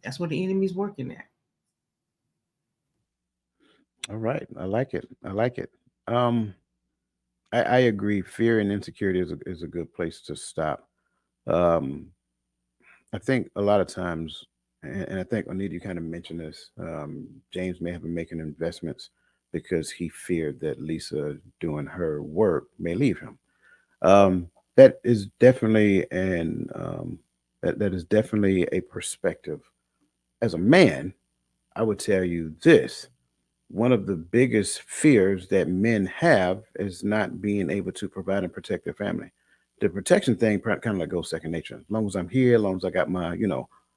that's what the enemy's working at. All right. I like it. I like it. Um, I agree. Fear and insecurity is a good place to stop. Um, I think a lot of times, and I think Anita, you kind of mentioned this. James may have been making investments because he feared that Lisa doing her work may leave him. Um, that is definitely that is definitely a perspective. As a man, I would tell you this: one of the biggest fears that men have is not being able to provide and protect their family. The protection thing kind of like goes second nature. As long as I'm here, as long as I got my,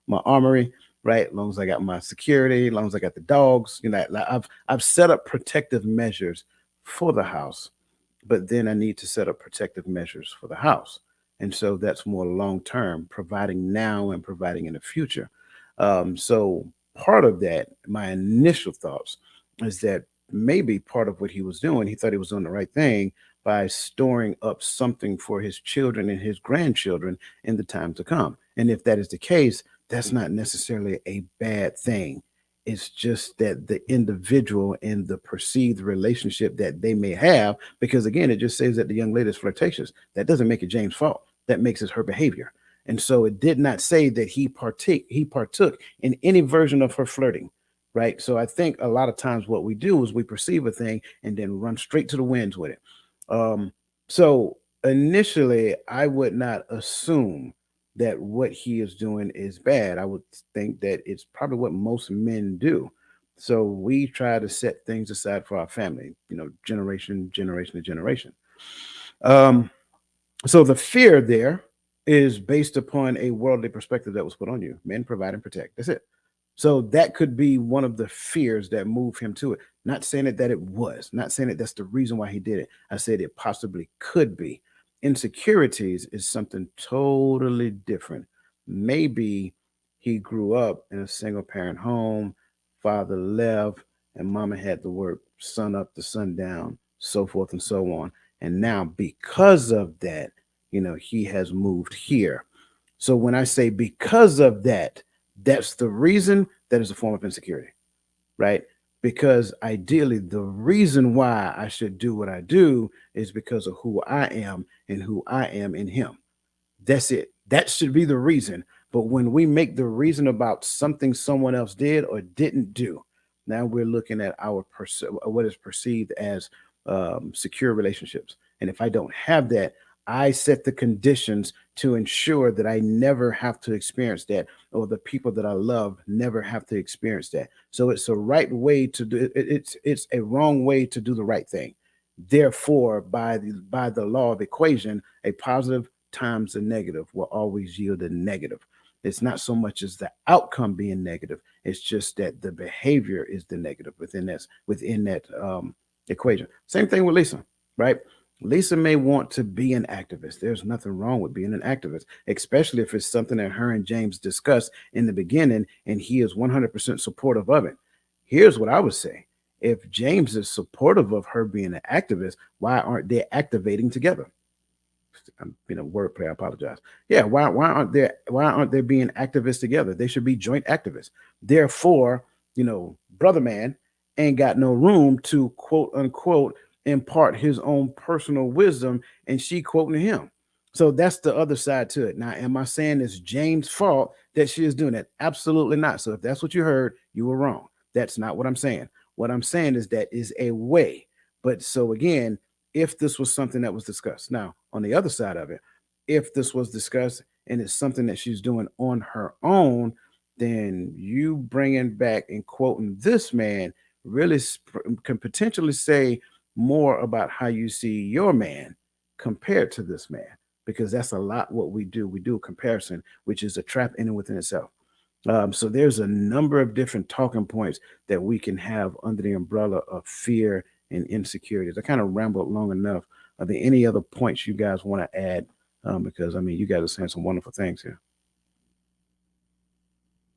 my armory, right? As long as I got my security, as long as I got the dogs, like I've set up protective measures for the house, but then I need to set up protective measures for the house. And so that's more long term, providing now and providing in the future. So part of that, my initial thoughts is that maybe part of what he was doing, he thought he was doing the right thing by storing up something for his children and his grandchildren in the time to come. And if that is the case, that's not necessarily a bad thing. It's just that the individual and the perceived relationship that they may have, because again, it just says that the young lady is flirtatious. That doesn't make it James' fault. That makes it her behavior. And so it did not say that he partook in any version of her flirting, right? So I think a lot of times what we do is we perceive a thing and then run straight to the winds with it. Um, so initially, I would not assume that what he is doing is bad. I would think that it's probably what most men do. So we try to set things aside for our family, generation to generation. Um, so the fear there is based upon a worldly perspective that was put on you. Men provide and protect. That's it. So that could be one of the fears that move him to it. Not saying that it was, not saying that that's the reason why he did it. I said it possibly could be. Insecurities is something totally different. Maybe he grew up in a single parent home, father left, and mama had to work sun up to sundown, so forth and so on. And now, because of that, he has moved here. So when I say because of that, that's the reason, that is a form of insecurity, right? Because ideally, the reason why I should do what I do is because of who I am and who I am in Him. That's it. That should be the reason. But when we make the reason about something someone else did or didn't do, now we're looking at what is perceived as secure relationships. And if I don't have that, I set the conditions to ensure that I never have to experience that, or the people that I love never have to experience that. So it's a right way to do it. It's a wrong way to do the right thing. Therefore, by the law of equation, a positive times a negative will always yield a negative. It's not so much as the outcome being negative. It's just that the behavior is the negative within that equation. Same thing with Lisa, right? Lisa may want to be an activist. There's nothing wrong with being an activist, especially if it's something that her and James discussed in the beginning and he is 100% supportive of it. Here's what I would say: if James is supportive of her being an activist, why aren't they activating together? I'm being a wordplay. I apologize. Yeah, why aren't they being activists together? They should be joint activists. Therefore, brother man ain't got no room to quote unquote impart his own personal wisdom, and she quoting him. So that's the other side to it. Now, am I saying it's James' fault that she is doing that? Absolutely not. So if that's what you heard, you were wrong. That's not what I'm saying. What I'm saying is that is a way. But so again, if this was something that was discussed. Now, on the other side of it, if this was discussed and it's something that she's doing on her own, then you bringing back and quoting this man really can potentially say more about how you see your man compared to this man, because that's a lot what we do. We do a comparison, which is a trap in and within itself. So there's a number of different talking points that we can have under the umbrella of fear and insecurities. I kind of rambled long enough. Are there any other points you guys want to add? Because I mean, you guys are saying some wonderful things here.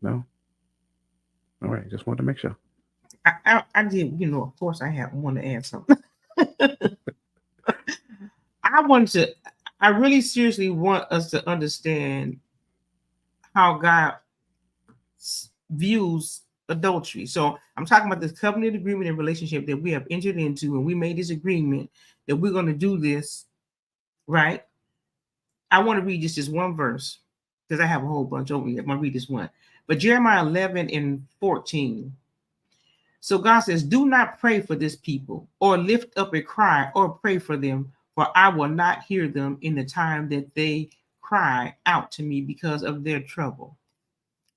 No, all right. Just wanted to make sure. I did, of course, I have want to add something. I wanted to, I really seriously want us to understand how God views adultery. So I'm talking about this covenant agreement and relationship that we have entered into, and we made this agreement that we're going to do this, right? I want to read just this one verse because I have a whole bunch over here. I'm going to read this one. But Jeremiah 11:14. So God says, do not pray for this people or lift up a cry or pray for them, for I will not hear them in the time that they cry out to me because of their trouble.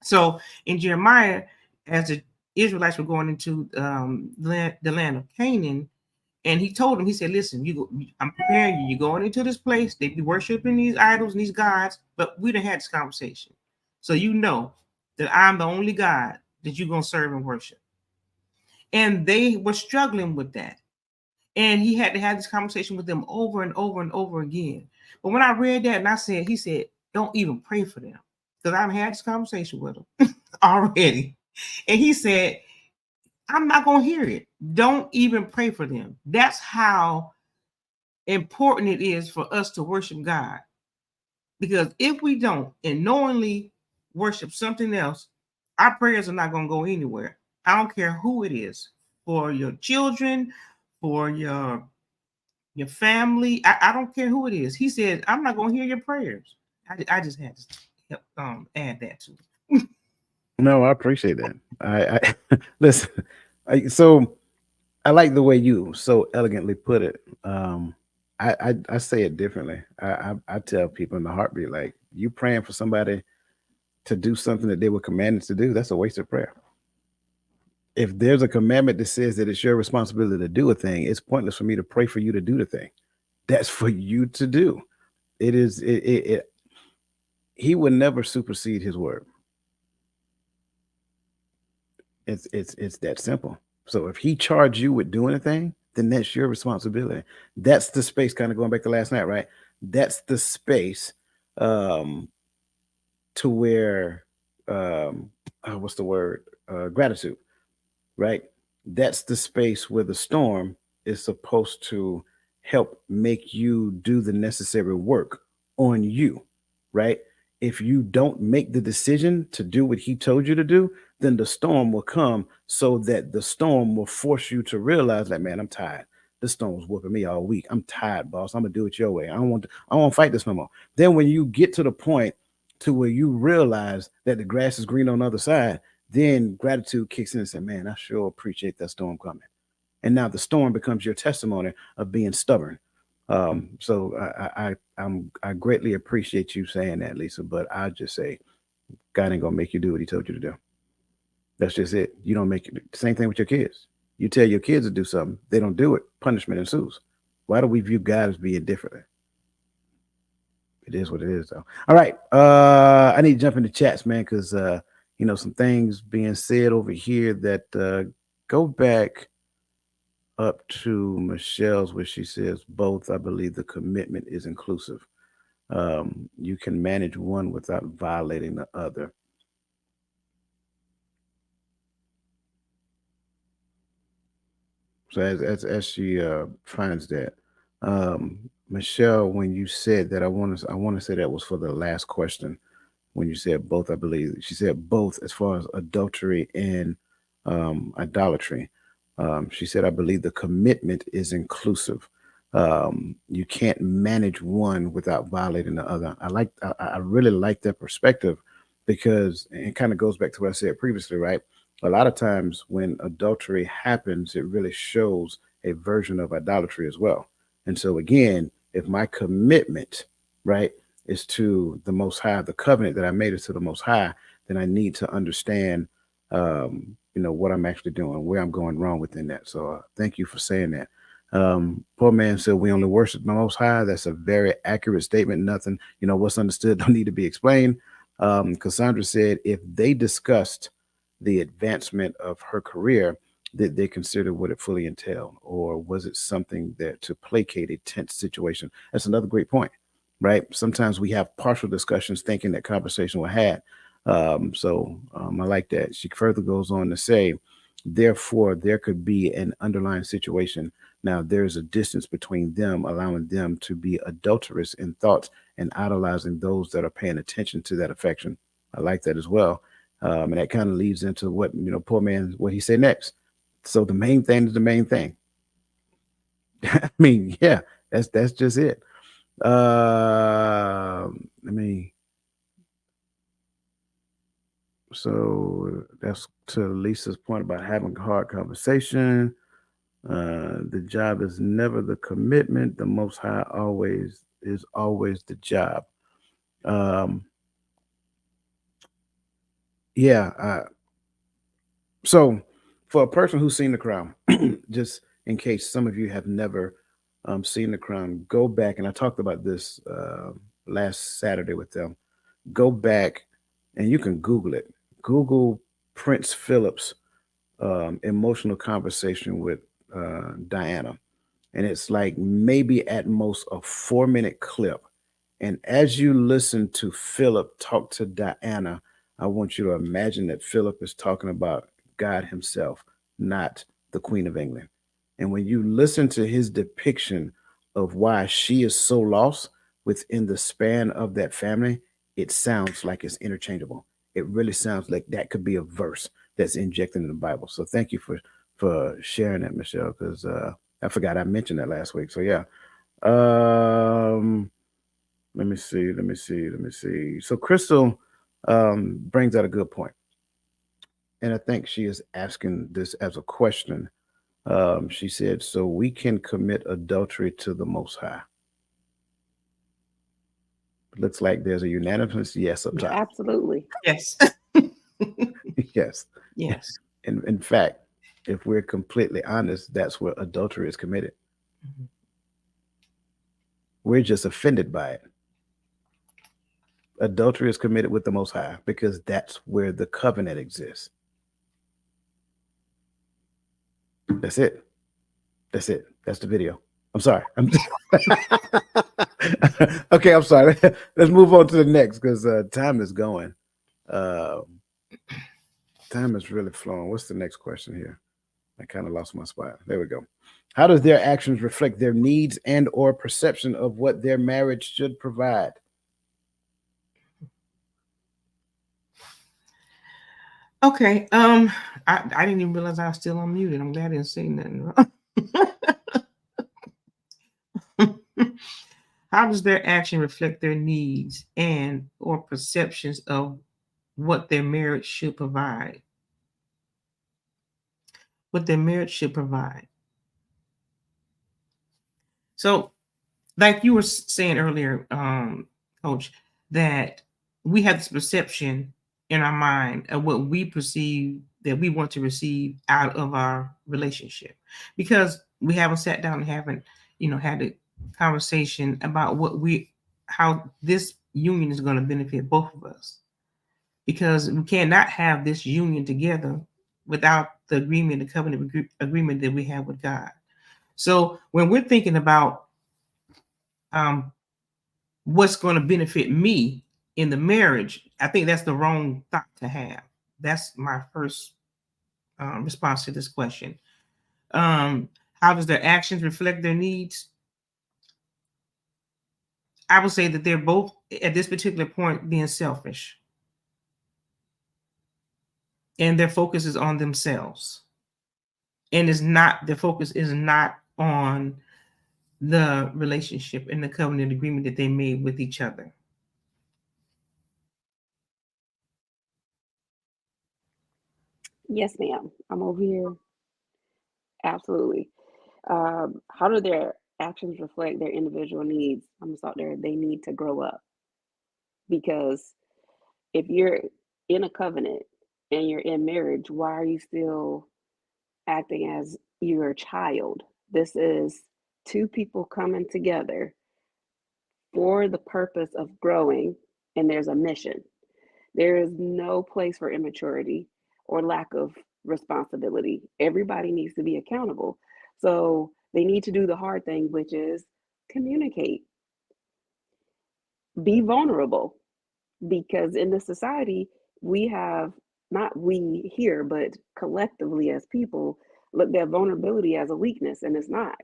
So in Jeremiah, as the Israelites were going into the land of Canaan, and he told them, he said, listen, I'm preparing you. You're going into this place. They be worshiping these idols and these gods, but we done had this conversation. So you know that I'm the only God that you're going to serve and worship. And they were struggling with that. And he had to have this conversation with them over and over and over again. But when I read that and he said, don't even pray for them. Because I've had this conversation with him already. And he said, I'm not going to hear it. Don't even pray for them. That's how important it is for us to worship God. Because if we don't and knowingly worship something else, our prayers are not going to go anywhere. I don't care who it is, for your children, for your family. I don't care who it is. He said, I'm not going to hear your prayers. I just had to add that to it. No, I appreciate that. I listen. So I like the way you so elegantly put it. I say it differently. I tell people in the heartbeat, like, you praying for somebody to do something that they were commanded to do, that's a waste of prayer. If there's a commandment that says that it's your responsibility to do a thing, it's pointless for me to pray for you to do the thing. That's for you to do. It is. He would never supersede his word. It's that simple. So if he charged you with doing a thing, then that's your responsibility. That's the space, kind of going back to last night, right? That's the space to where what's the word? Gratitude, right? That's the space where the storm is supposed to help make you do the necessary work on you, right? If you don't make the decision to do what he told you to do, then the storm will come, so that the storm will force you to realize that, man, I'm tired. This storm's whooping me all week. I'm tired, boss. I'm gonna do it your way. I don't want to fight this no more. Then when you get to the point to where you realize that the grass is green on the other side, then gratitude kicks in and says, man, I sure appreciate that storm coming. And now the storm becomes your testimony of being stubborn. So I greatly appreciate you saying that, Lisa. But I just say, God ain't gonna make you do what he told you to do. That's just it. You don't make it. Same thing with your kids. You tell your kids to do something, they don't do it, punishment ensues. Why do we view God as being differently? It is what it is, though. All right. I need to jump into chats, man, because some things being said over here that go back up to Michelle's, where she says both. I believe the commitment is inclusive. You can manage one without violating the other. So as she finds that, Michelle, when you said that, I want to say that was for the last question. When you said both, I believe she said both as far as adultery and idolatry. She said, I believe the commitment is inclusive. You can't manage one without violating the other. I really like that perspective, because it kind of goes back to what I said previously, right? A lot of times when adultery happens, it really shows a version of idolatry as well. And so again, if my commitment, right, is to the Most High, the covenant that I made is to the Most High, then I need to understand, what I'm actually doing, where I'm going wrong within that. So thank you for saying that. Poor man said, we only worship the Most High. That's a very accurate statement. Nothing, what's understood don't need to be explained. Cassandra said, if they discussed the advancement of her career, did they consider what it fully entailed, or was it something that to placate a tense situation? That's another great point, right? Sometimes we have partial discussions thinking that conversation was had. I like that. She further goes on to say, therefore, there could be an underlying situation. Now, there's a distance between them, allowing them to be adulterous in thoughts and idolizing those that are paying attention to that affection. I like that as well. And that kind of leads into what poor man what he said next. So the main thing is the main thing. I mean, yeah, that's just it. I mean, so that's to Lisa's point about having a hard conversation. The job is never the commitment. The Most High always is always the job. Um, yeah. So for a person who's seen The Crown, just in case some of you have never seen The Crown, go back and I talked about this last Saturday with them. Go back and you can Google it. Google Prince Philip's emotional conversation with Diana, and it's like maybe at most a 4 minute clip. And as you listen to Philip talk to Diana, I want you to imagine that Philip is talking about God Himself, not the Queen of England. And when you listen to his depiction of why she is so lost within the span of that family, it sounds like it's interchangeable. It really sounds like that could be a verse that's injected in the Bible. So thank you for sharing that, Michelle, because I forgot I mentioned that last week. So yeah. Um, let me see. So Crystal brings out a good point, and I think she is asking this as a question. She said, "So we can commit adultery to the Most High." Looks like there's a unanimous yes up top. Absolutely. Yes. Yes. Yes. In fact, if we're completely honest, that's where adultery is committed. Mhm. We're just offended by it. Adultery is committed with the Most High because that's where the covenant exists. That's it. That's it. That's the video. I'm sorry. Okay. I'm sorry. Let's move on to the next because time is going. Uh, time is really flowing. What's the next question here? I kind of lost my spot. There we go. How does their actions reflect their needs and or perception of what their marriage should provide? Okay. I didn't even realize I was still unmuted. I'm glad I didn't say nothing wrong. How does their action reflect their needs and or perceptions of what their marriage should provide? What their marriage should provide. So, like you were saying earlier, Coach, that we have this perception in our mind of what we perceive that we want to receive out of our relationship, because we haven't sat down and haven't, had a conversation about how this union is going to benefit both of us. Because we cannot have this union together without the agreement, the covenant agreement that we have with God. So when we're thinking about um, what's going to benefit me in the marriage, I think that's the wrong thought to have. That's my first response to this question. How does their actions reflect their needs? I would say that they're both at this particular point being selfish, and their focus is on themselves, and is not their focus is not on the relationship and the covenant agreement that they made with each other. Yes, ma'am. I'm over here. Absolutely. How do their actions reflect their individual needs? I'm gonna start there. They need to grow up because if you're in a covenant and you're in marriage, why are you still acting as you're a child? This is two people coming together for the purpose of growing, and there's a mission. There is no place for immaturity or lack of responsibility. Everybody needs to be accountable. So they need to do the hard thing, which is communicate, be vulnerable, because in this society, we have, not we here, but collectively as people, looked at vulnerability as a weakness, and it's not.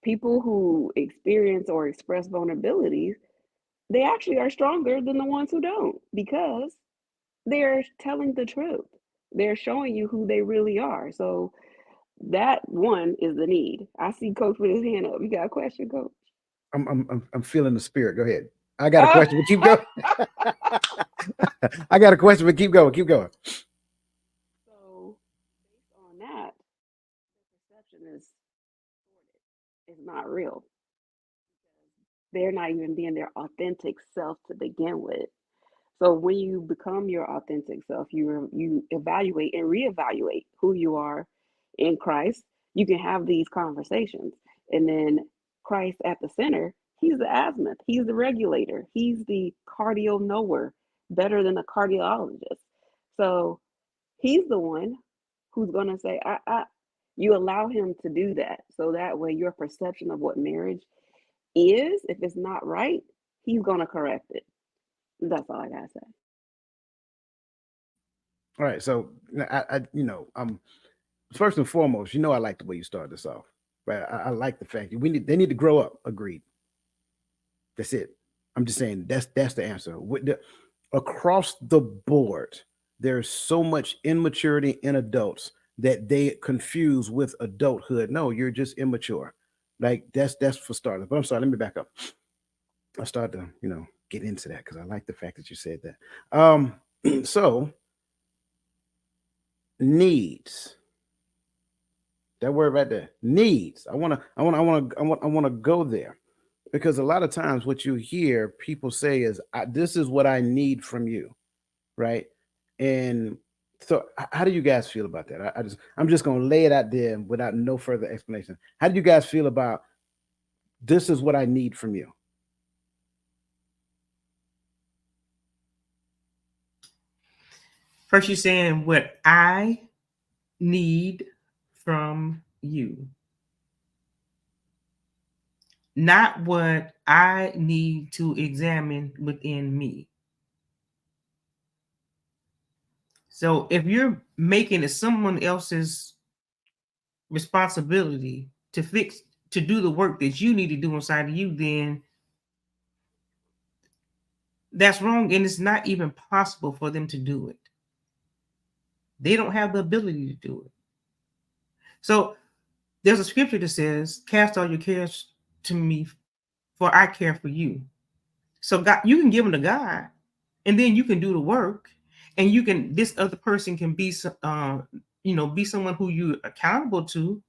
People who experience or express vulnerabilities, they actually are stronger than the ones who don't, because they're telling the truth. They're showing you who they really are. So that one is the need. I see Coach with his hand up. You got a question, Coach? I'm feeling the spirit. Go ahead. I got a Oh. question, but keep going. I got a question, but keep going. Keep going. So based on that, the perception is distorted. It's not real. They're not even being their authentic self to begin with. So when you become your authentic self, you evaluate and reevaluate who you are in Christ. You can have these conversations, and then Christ at the center. He's the azimuth. He's the regulator. He's the cardio knower, better than a cardiologist. So he's the one who's going to say, you allow him to do that. So that way your perception of what marriage is, if it's not right, he's going to correct it. That's all I got to say. All right. So first and foremost, I like the way you started this off. Right. I like the fact that they need to grow up. Agreed. That's it. I'm just saying that's the answer. Across the board, there's so much immaturity in adults that they confuse with adulthood. No, you're just immature. Like that's for starters. But I'm sorry, let me back up. I started to, get into that because I like the fact that you said that. So needs. That word right there, needs. I wanna go there because a lot of times what you hear people say is, "This is what I need from you," right? And so, how do you guys feel about that? I'm just gonna lay it out there without no further explanation. How do you guys feel about this? Is what I need from you? First, you're saying what I need from you, not what I need to examine within me. So if you're making it someone else's responsibility to do the work that you need to do inside of you, then that's wrong, and it's not even possible for them to do it. They don't have the ability to do it. So there's a scripture that says, "Cast all your cares to me, for I care for you." So God, you can give them to God, and then you can do the work, and this other person can be be someone who you're accountable to,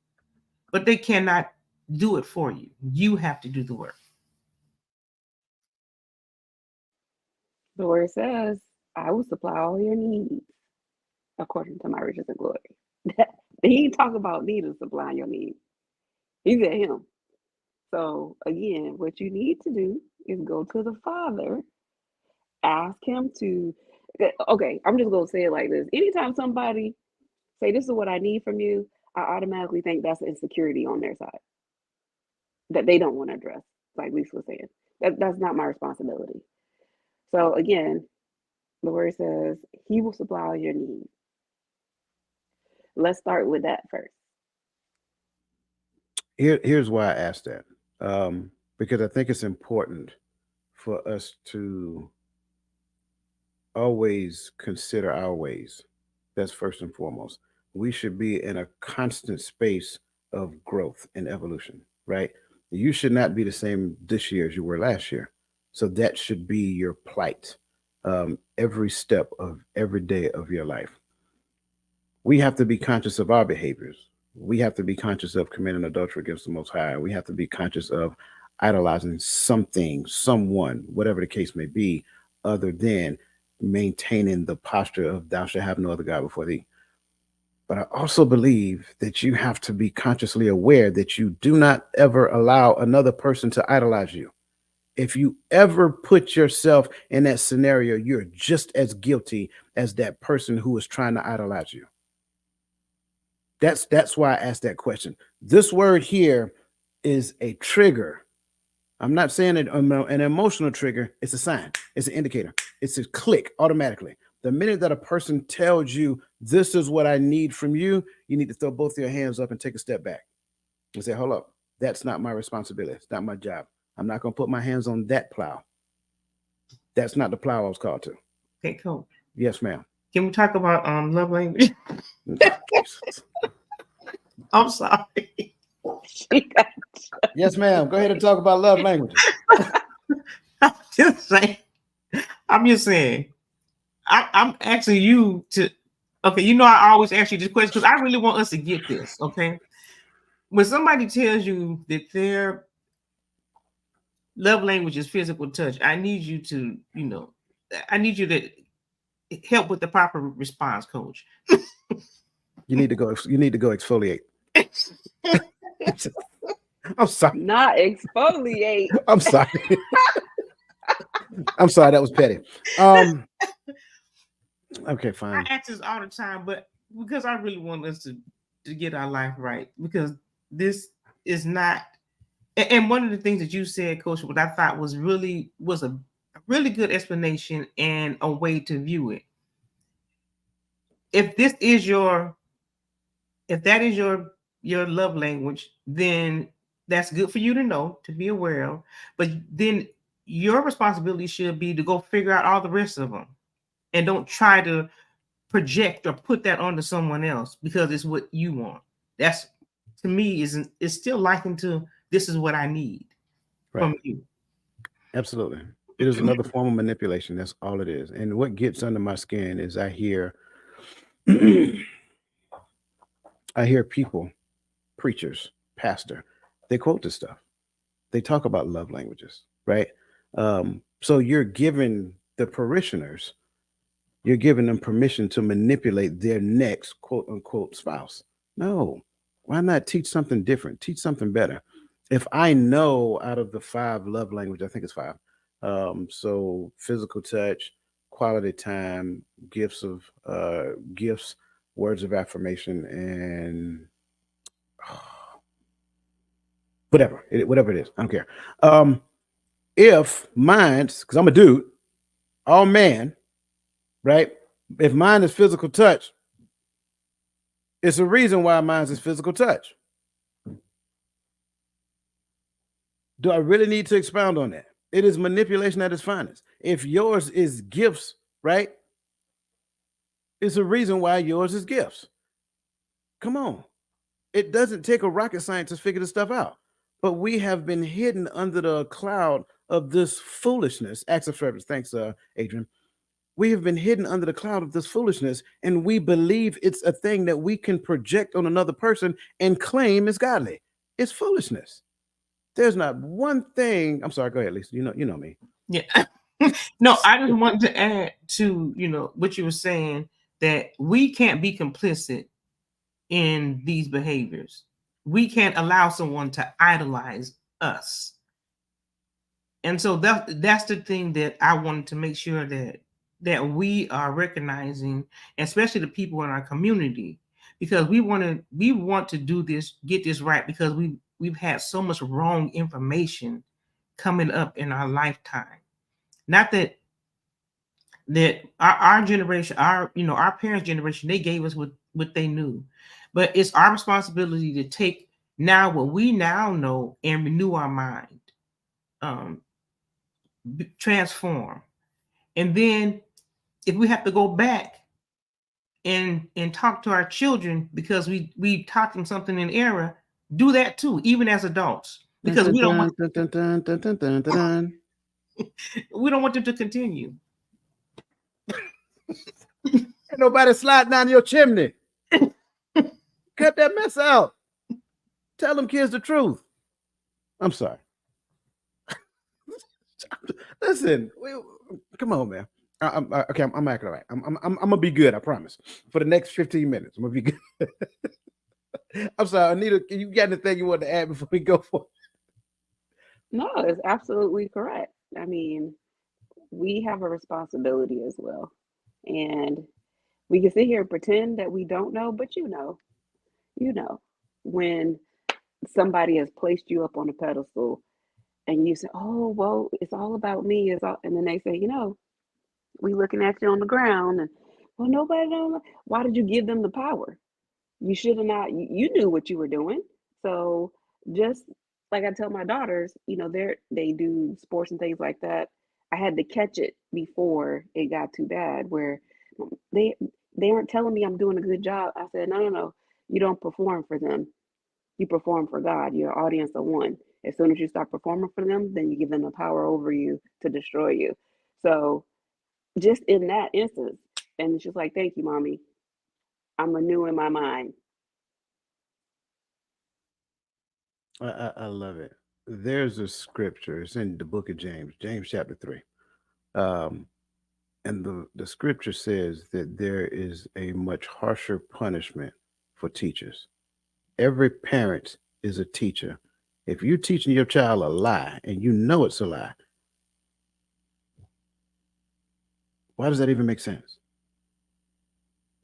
but they cannot do it for you. You have to do the work. The word says, I will supply all your needs according to my riches and glory. He ain't talk about needing supplying your needs. He said him. So again, what you need to do is go to the Father, ask him to, okay, I'm just gonna say it like this. Anytime somebody say, this is what I need from you, I automatically think that's insecurity on their side that they don't want to address, like Lisa was saying. That's not my responsibility. So again, the word says he will supply all your needs. Let's start with that first. Here's why I asked that. Because I think it's important for us to always consider our ways. That's first and foremost. We should be in a constant space of growth and evolution, right? You should not be the same this year as you were last year. So that should be your plight every step of every day of your life. We have to be conscious of our behaviors. We have to be conscious of committing adultery against the Most High. We have to be conscious of idolizing something, someone, whatever the case may be, other than maintaining the posture of thou shalt have no other God before thee. But I also believe that you have to be consciously aware that you do not ever allow another person to idolize you. If you ever put yourself in that scenario, you're just as guilty as that person who is trying to idolize you. That's why I asked that question. This word here is a trigger. I'm not saying it an emotional trigger. It's a sign. It's an indicator. It's a click automatically. The minute that a person tells you this is what I need from you, you need to throw both your hands up and take a step back and say, hold up, that's not my responsibility. It's not my job. I'm not going to put my hands on that plow. That's not the plow I was called to. Okay, cool. Yes, ma'am. Can we talk about love language? Jesus. I'm sorry. She got Yes, ma'am. Go ahead and talk about love languages. I'm just saying. I'm just saying. I'm asking you to. Okay, you know I always ask you this question because I really want us to get this. Okay, when somebody tells you that their love language is physical touch, I need you to, I need you to help with the proper response, Coach. You need to go. You need to go exfoliate. I'm sorry. not exfoliate. I'm sorry. I'm sorry. That was petty. Okay, I fine. ask this all the time, but because I really want us to get our life right, because this is not. And one of the things that you said, Coach, what I thought was a really good explanation and a way to view it. If this is your, if that is your love language, then that's good for you to know, to be aware of. But then your responsibility should be to go figure out all the rest of them, and don't try to project or put that onto someone else because it's what you want. That's, to me, is still likened to, this is what I need Right. from you. Absolutely. It is another form of manipulation. That's all it is. And what gets under my skin is I hear I hear people, preachers, pastor, they quote this stuff. They talk about love languages, right? So you're giving the parishioners, you're giving them permission to manipulate their next quote unquote spouse. No, why not teach something different? Teach something better. If I know out of the five love language, I think it's five. So physical touch, quality time, gifts, words of affirmation, and whatever it is, I don't care. If mine's, because I'm a dude, all man, right? If mine is physical touch, it's a reason why mine is physical touch. Do I really need to expound on that? It is manipulation at its finest. If yours is gifts, right? It's a reason why yours is gifts. Come on. It doesn't take a rocket scientist to figure this stuff out. But we have been hidden under the cloud of this foolishness. Acts of service. Thanks, Adrian. We have been hidden under the cloud of this foolishness, and we believe it's a thing that we can project on another person and claim is godly. It's foolishness. There's not one thing. I'm sorry. Go ahead, Lisa. You know me. Yeah. No, I just want to add to, what you were saying, that we can't be complicit in these behaviors. We can't allow someone to idolize us. And so that's the thing that I wanted to make sure that we are recognizing, especially the people in our community, because we want to do this, get this right, because we've had so much wrong information coming up in our lifetime. Not that our generation, our parents' generation, they gave us what they knew, but it's our responsibility to take now what we now know and renew our mind, um, transform, and then if we have to go back and talk to our children because we taught them something in error, do that too, even as adults, because we don't want we don't want them to continue. Ain't nobody sliding down your chimney. Cut that mess out. Tell them kids the truth. I'm sorry. Listen, come on, man. Okay, I'm acting all right. I'm gonna be good. I promise. For the next 15 minutes, I'm gonna be good. I'm sorry, Anita. You got anything you want to add before we go for? No, it's absolutely correct. I mean, we have a responsibility as well. And we can sit here and pretend that we don't know, but you know, when somebody has placed you up on a pedestal and you say, "Oh, well, it's all about me," and then they say, we looking at you on the ground, and well, nobody don't. Why did you give them the power? You should have not. You knew what you were doing. So just like I tell my daughters, they do sports and things like that. I had to catch it before it got too bad, where They they aren't telling me I'm doing a good job. I said, no, no, no. You don't perform for them. You perform for God. You're an audience of one. As soon as you start performing for them, then you give them the power over you to destroy you. So just in that instance, and she's like, "Thank you, mommy. I'm renewing my mind." I love it. There's a scripture. It's in the book of James, James chapter 3. Um, and the scripture says that there is a much harsher punishment for teachers. Every parent is a teacher. If you're teaching your child a lie and you know it's a lie, why does that even make sense?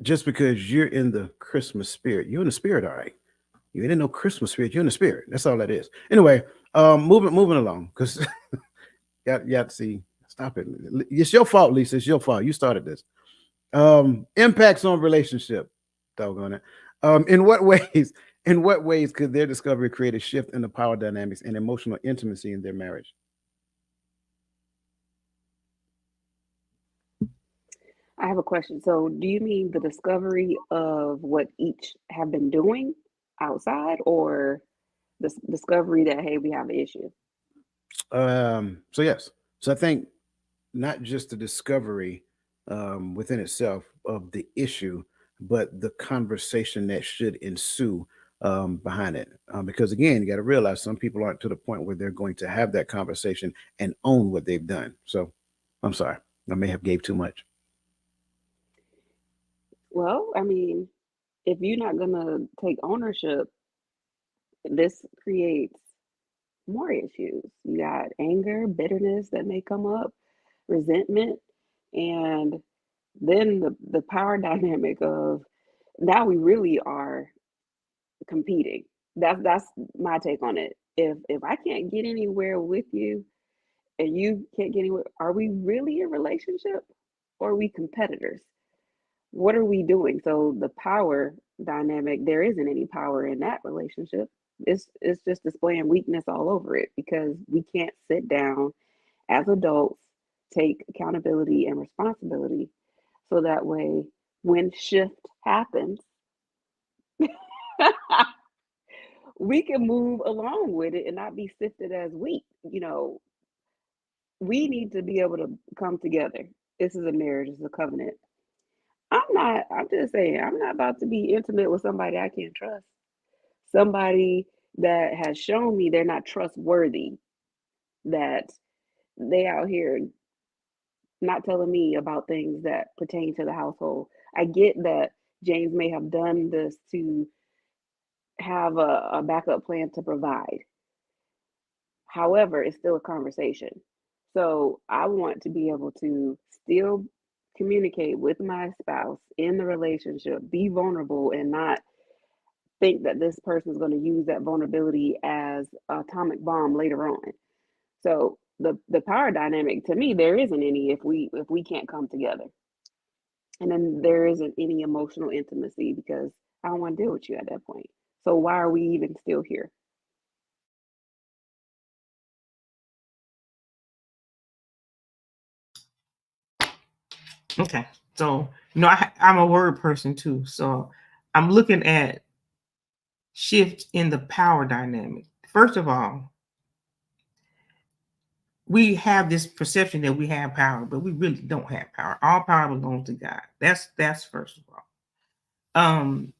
Just because you're in the Christmas spirit, you're in the spirit, all right. You ain't in no Christmas spirit, you're in the spirit. That's all that is. Anyway, moving along, because you have to see, stop it. It's your fault, Lisa. It's your fault. You started this. Impacts on relationship. Doggone it. In what ways? In what ways could their discovery create a shift in the power dynamics and emotional intimacy in their marriage? I have a question. So, do you mean the discovery of what each have been doing outside, or the discovery that hey, we have an issue? So yes. So I think not just the discovery within itself of the issue, but the conversation that should ensue behind it. Because again, you got to realize some people aren't to the point where they're going to have that conversation and own what they've done. So I'm sorry, I may have gave too much. Well, I mean, if you're not gonna take ownership, this creates more issues. You got anger, bitterness that may come up, resentment, and then the power dynamic of now we really are competing. That's my take on it. If I can't get anywhere with you and you can't get anywhere, are we really in a relationship or are we competitors? What are we doing? So the power dynamic, there isn't any power in that relationship. It's just displaying weakness all over it because we can't sit down as adults, take accountability and responsibility so that way when shift happens, we can move along with it and not be sifted as weak. We need to be able to come together. This is a marriage, it's a covenant. I'm just saying, I'm not about to be intimate with somebody I can't trust. Somebody that has shown me they're not trustworthy, that they out here not telling me about things that pertain to the household. I get that James may have done this to have a backup plan to provide. However, it's still a conversation. So I want to be able to still communicate with my spouse in the relationship, be vulnerable, and not think that this person is going to use that vulnerability as an atomic bomb later on. So the power dynamic to me, there isn't any if we can't come together. And then there isn't any emotional intimacy because I don't want to deal with you at that point. So why are we even still here? Okay. So, I'm a word person too. So I'm looking at shift in the power dynamic. First of all, we have this perception that we have power, but we really don't have power. All power belongs to God. That's first of all. Um,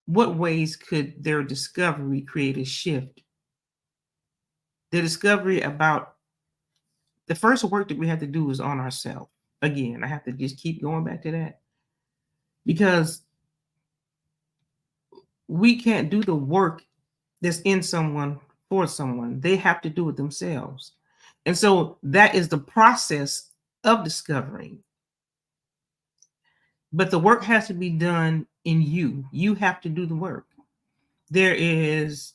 what ways could their discovery create a shift? The discovery about the first work that we have to do is on ourselves. Again, I have to just keep going back to that because we can't do the work that's in someone for someone. They have to do it themselves. And so that is the process of discovering. But the work has to be done in you. You have to do the work. There is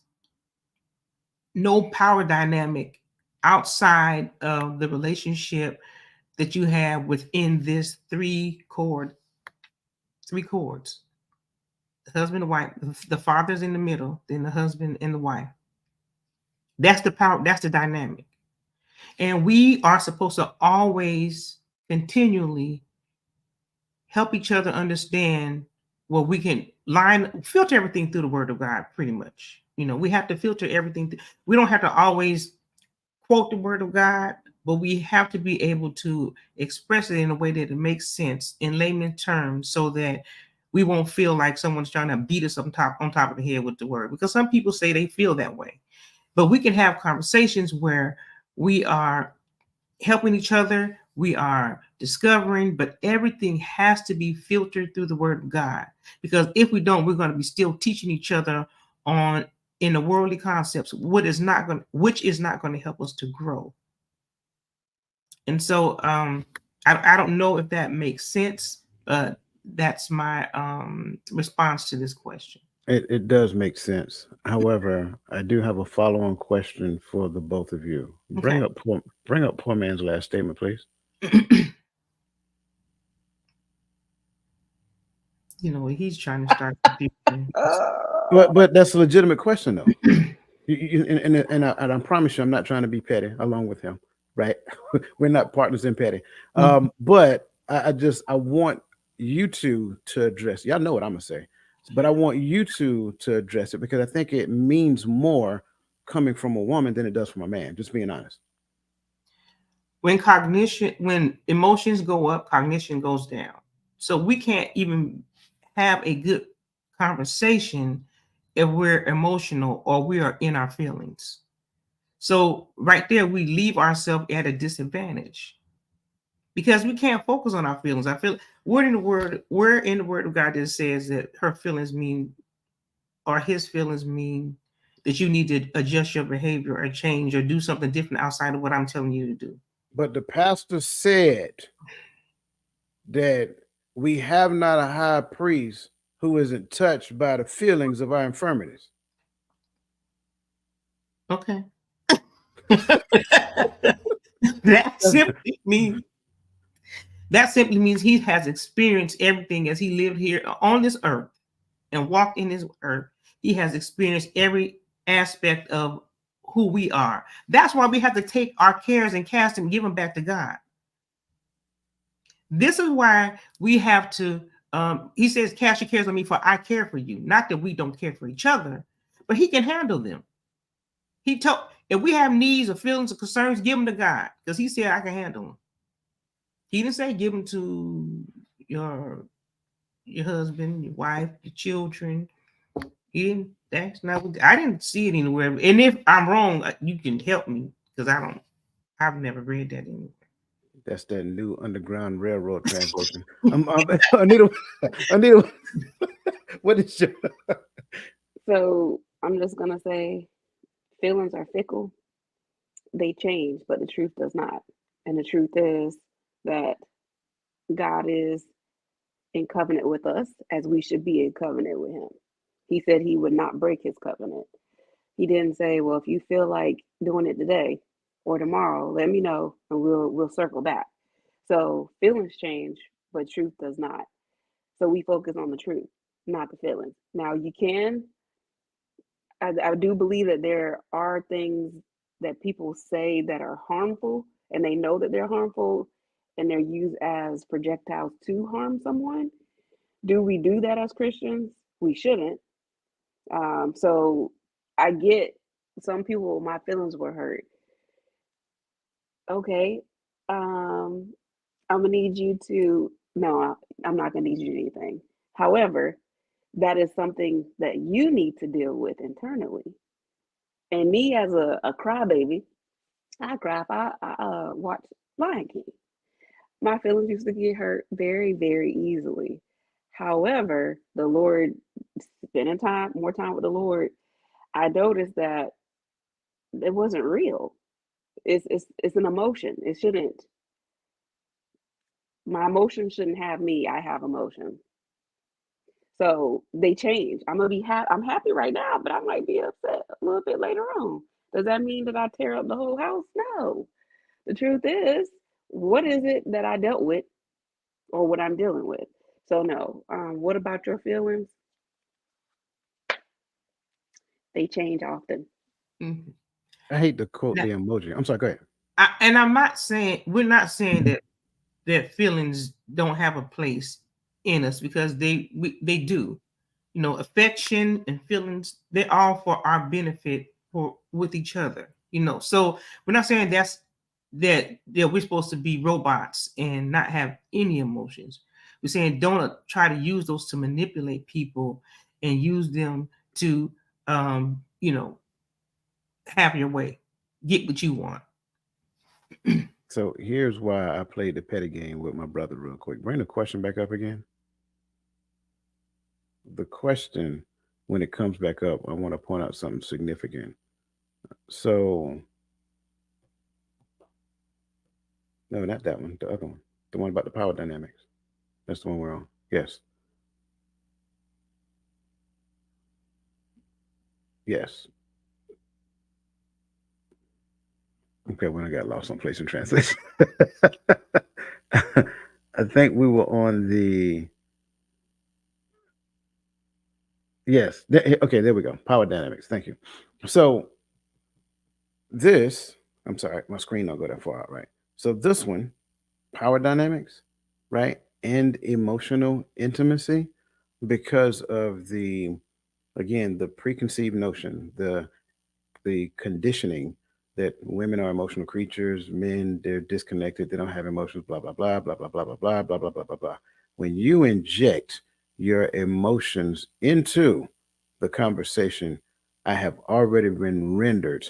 no power dynamic outside of the relationship that you have within this three chords. The husband and wife, the father's in the middle, then the husband and the wife. That's the power, that's the dynamic. And we are supposed to always continually help each other understand. Well, we can filter everything through the Word of God, pretty much. We have to filter everything. We don't have to always quote the Word of God, but we have to be able to express it in a way that it makes sense in layman terms, so that we won't feel like someone's trying to beat us on top of the head with the Word. Because some people say they feel that way, but we can have conversations where we are helping each other, we are discovering, but everything has to be filtered through the Word of God. Because if we don't, we're going to be still teaching each other on in the worldly concepts, which is not going to help us to grow. And so I don't know if that makes sense. That's my response to this question. It does make sense. However, I do have a follow-on question for the both of you. Okay. Bring up poor man's last statement, please. He's trying to start confusion. But that's a legitimate question, though. And I promise you, I'm not trying to be petty along with him, right? We're not partners in petty. But I want you two to address. Y'all know what I'm gonna say, but I want you two to address it because I think it means more coming from a woman than it does from a man. Just being honest. When emotions go up, cognition goes down. So we can't even have a good conversation if we're emotional or we are in our feelings. So right there, we leave ourselves at a disadvantage because we can't focus on our feelings. I feel where in the word of God that says that her feelings mean, or his feelings mean, that you need to adjust your behavior or change or do something different outside of what I'm telling you to do. But the pastor said that we have not a high priest who isn't touched by the feelings of our infirmities. Okay. that simply means he has experienced everything as he lived here on this earth and walked in this earth. He has experienced every aspect of who we are. That's why we have to take our cares and cast them, give them back to God. This is why we have to, he says, cast your cares on me, for I care for you. Not that we don't care for each other, but he can handle them. He told, if we have needs or feelings or concerns, give them to God, because he said I can handle them. He didn't say give them to your husband, your wife, your children. He didn't. That's not what I didn't see it anywhere. And if I'm wrong, you can help me because I've never read that anywhere. That's that new Underground Railroad translation. Anita, what is your? So I'm just gonna say feelings are fickle. They change, but the truth does not. And the truth is that God is in covenant with us as we should be in covenant with him. He said he would not break his covenant. He didn't say, well, if you feel like doing it today or tomorrow, let me know and we'll circle back. So feelings change, but truth does not. So we focus on the truth, not the feelings. Now you can, I do believe that there are things that people say that are harmful and they know that they're harmful and they're used as projectiles to harm someone. Do we do that as Christians? We shouldn't. So I get some people, my feelings were hurt. Okay. I'm gonna need you to, no, I'm not gonna need you to do anything. However, that is something that you need to deal with internally. And me as a crybaby, I cry if I watch Lion King. My feelings used to get hurt very, very easily. However, the Lord, spending more time with the Lord, I noticed that it wasn't real. It's an emotion. It shouldn't. My emotions shouldn't have me. I have emotions. So they change. I'm gonna be happy. I'm happy right now, but I might be upset a little bit later on. Does that mean that I tear up the whole house? No. The truth is, what is it that I dealt with, or what I'm dealing with? So no. What about your feelings? They change often. Mm-hmm. I hate to quote Now, the emoji. I'm sorry. Go ahead. we're not saying that feelings don't have a place in us because they do. Affection and feelings, they're all for our benefit for with each other. So we're not saying that we're supposed to be robots and not have any emotions. We're saying don't try to use those to manipulate people and use them to you know have your way, get what you want. So here's why I played the petty game with my brother real quick. Bring the question back up again. The question, when it comes back up, I want to point out something significant. So, no, not that one, the other one, the one about the power dynamics. That's the one we're on. Yes. Yes. Okay, when I got lost on place and translation. I think we were on the yes. Okay, there we go. Power dynamics. Thank you. So this, I'm sorry, my screen don't go that far out, right? So this one, power dynamics, right, and emotional intimacy, because of the again the preconceived notion, the conditioning that women are emotional creatures, men they're disconnected, they don't have emotions, blah blah blah blah blah blah blah blah blah blah blah blah blah. When you inject your emotions into the conversation, I have already been rendered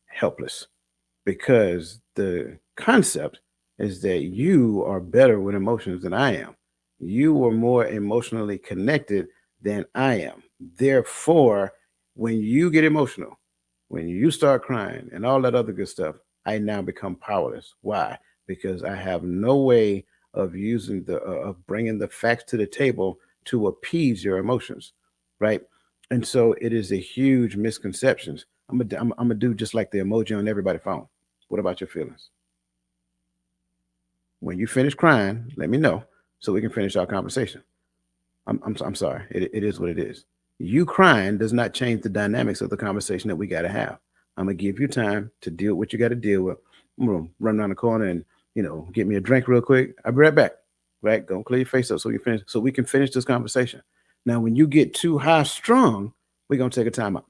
helpless because the concept is that you are better with emotions than I am. You are more emotionally connected than I am. Therefore, when you get emotional, when you start crying and all that other good stuff, I now become powerless. Why? Because I have no way of using of bringing the facts to the table to appease your emotions, right? And so it is a huge misconception. I'm gonna do just like the emoji on everybody's phone. What about your feelings? When you finish crying, let me know so we can finish our conversation. I'm sorry. It is what it is. You crying does not change the dynamics of the conversation that we got to have. I'm gonna give you time to deal with what you got to deal with. I'm gonna run around the corner and get me a drink real quick. I'll be right back. Right, go clear your face up so we can finish this conversation. Now, when you get too high strung, we're gonna take a time out.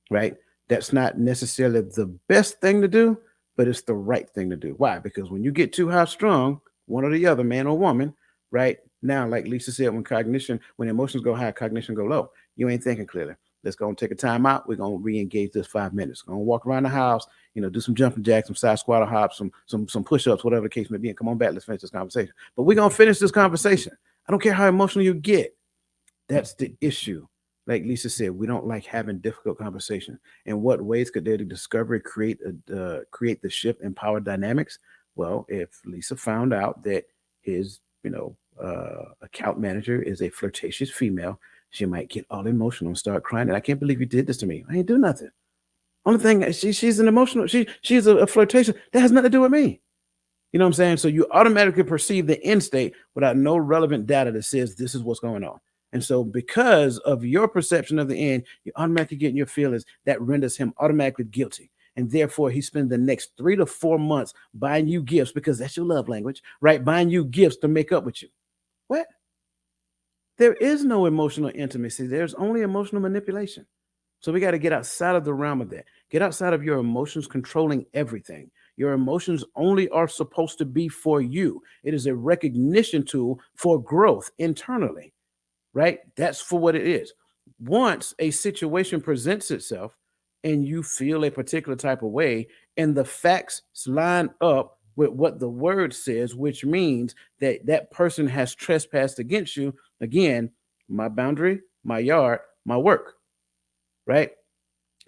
Right, that's not necessarily the best thing to do, but it's the right thing to do. Why? Because when you get too high strung, one or the other, man or woman, right? Now, like Lisa said, when emotions go high, cognition go low. You ain't thinking clearly. Let's go and take a time out. We're gonna re-engage this 5 minutes. Gonna walk around the house, do some jumping jacks, some side squat or hops, some push-ups, whatever the case may be. And come on back, let's finish this conversation. But we're gonna finish this conversation. I don't care how emotional you get. That's the issue. Like Lisa said, we don't like having difficult conversation. In what ways could their discovery create the shift in power dynamics? Well, if Lisa found out that his, account manager is a flirtatious female, she might get all emotional and start crying. And I can't believe you did this to me. I ain't do nothing. Only thing she's an emotional. She's a flirtatious. That has nothing to do with me. You know what I'm saying? So you automatically perceive the end state without no relevant data that says this is what's going on. And so because of your perception of the end, you automatically get in your feelings that renders him automatically guilty. And therefore, he spends the next 3 to 4 months buying you gifts because that's your love language, right? Buying you gifts to make up with you. What? There is no emotional intimacy. There's only emotional manipulation. So we got to get outside of the realm of that. Get outside of your emotions controlling everything. Your emotions only are supposed to be for you. It is a recognition tool for growth internally, right? That's for what it is. Once a situation presents itself and you feel a particular type of way and the facts line up with what the word says, which means that that person has trespassed against you, again, my boundary, my yard, my work, right?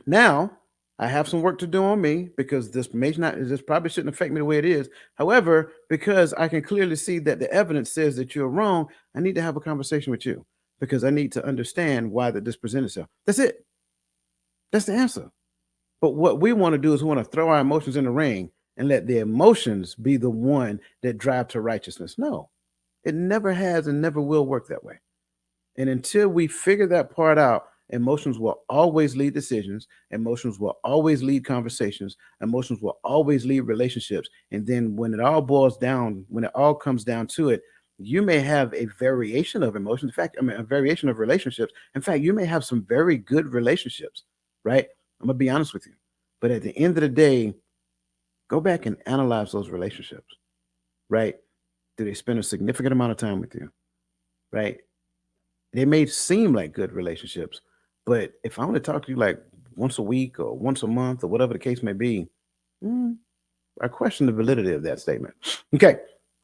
Now, I have some work to do on me because this probably shouldn't affect me the way it is. However, because I can clearly see that the evidence says that you're wrong, I need to have a conversation with you because I need to understand why that this presents itself. That's it. That's the answer. But what we want to do is we want to throw our emotions in the ring and let the emotions be the one that drive to righteousness. No, it never has and never will work that way. And until we figure that part out, emotions will always lead decisions. Emotions will always lead conversations. Emotions will always lead relationships. And then when it all boils down, when it all comes down to it, You may have a variation of emotions. In fact, I mean, a variation of relationships. In fact, you may have some very good relationships, right? I'm gonna be honest with you. But at the end of the day, go back and analyze those relationships, right? Do they spend a significant amount of time with you, right? They may seem like good relationships, but if I want to talk to you like once a week or once a month or whatever the case may be, mm, I question the validity of that statement. Okay,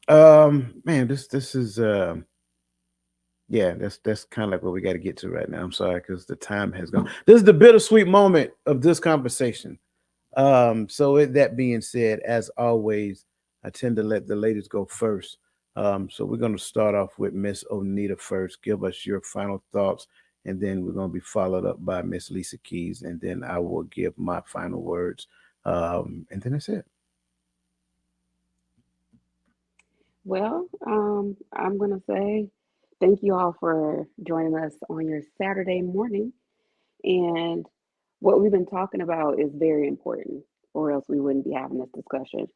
man, this is yeah, that's kind of like what we got to get to right now. I'm sorry because the time has gone. This is the bittersweet moment of this conversation. So with that being said, as always, I tend to let the ladies go first. So we're going to start off with Miss Onita first. Give us your final thoughts, and then we're going to be followed up by Miss Lisa Keys, and then I will give my final words. And then that's it. Well, I'm going to say thank you all for joining us on your Saturday morning. And what we've been talking about is very important, or else we wouldn't be having this discussion.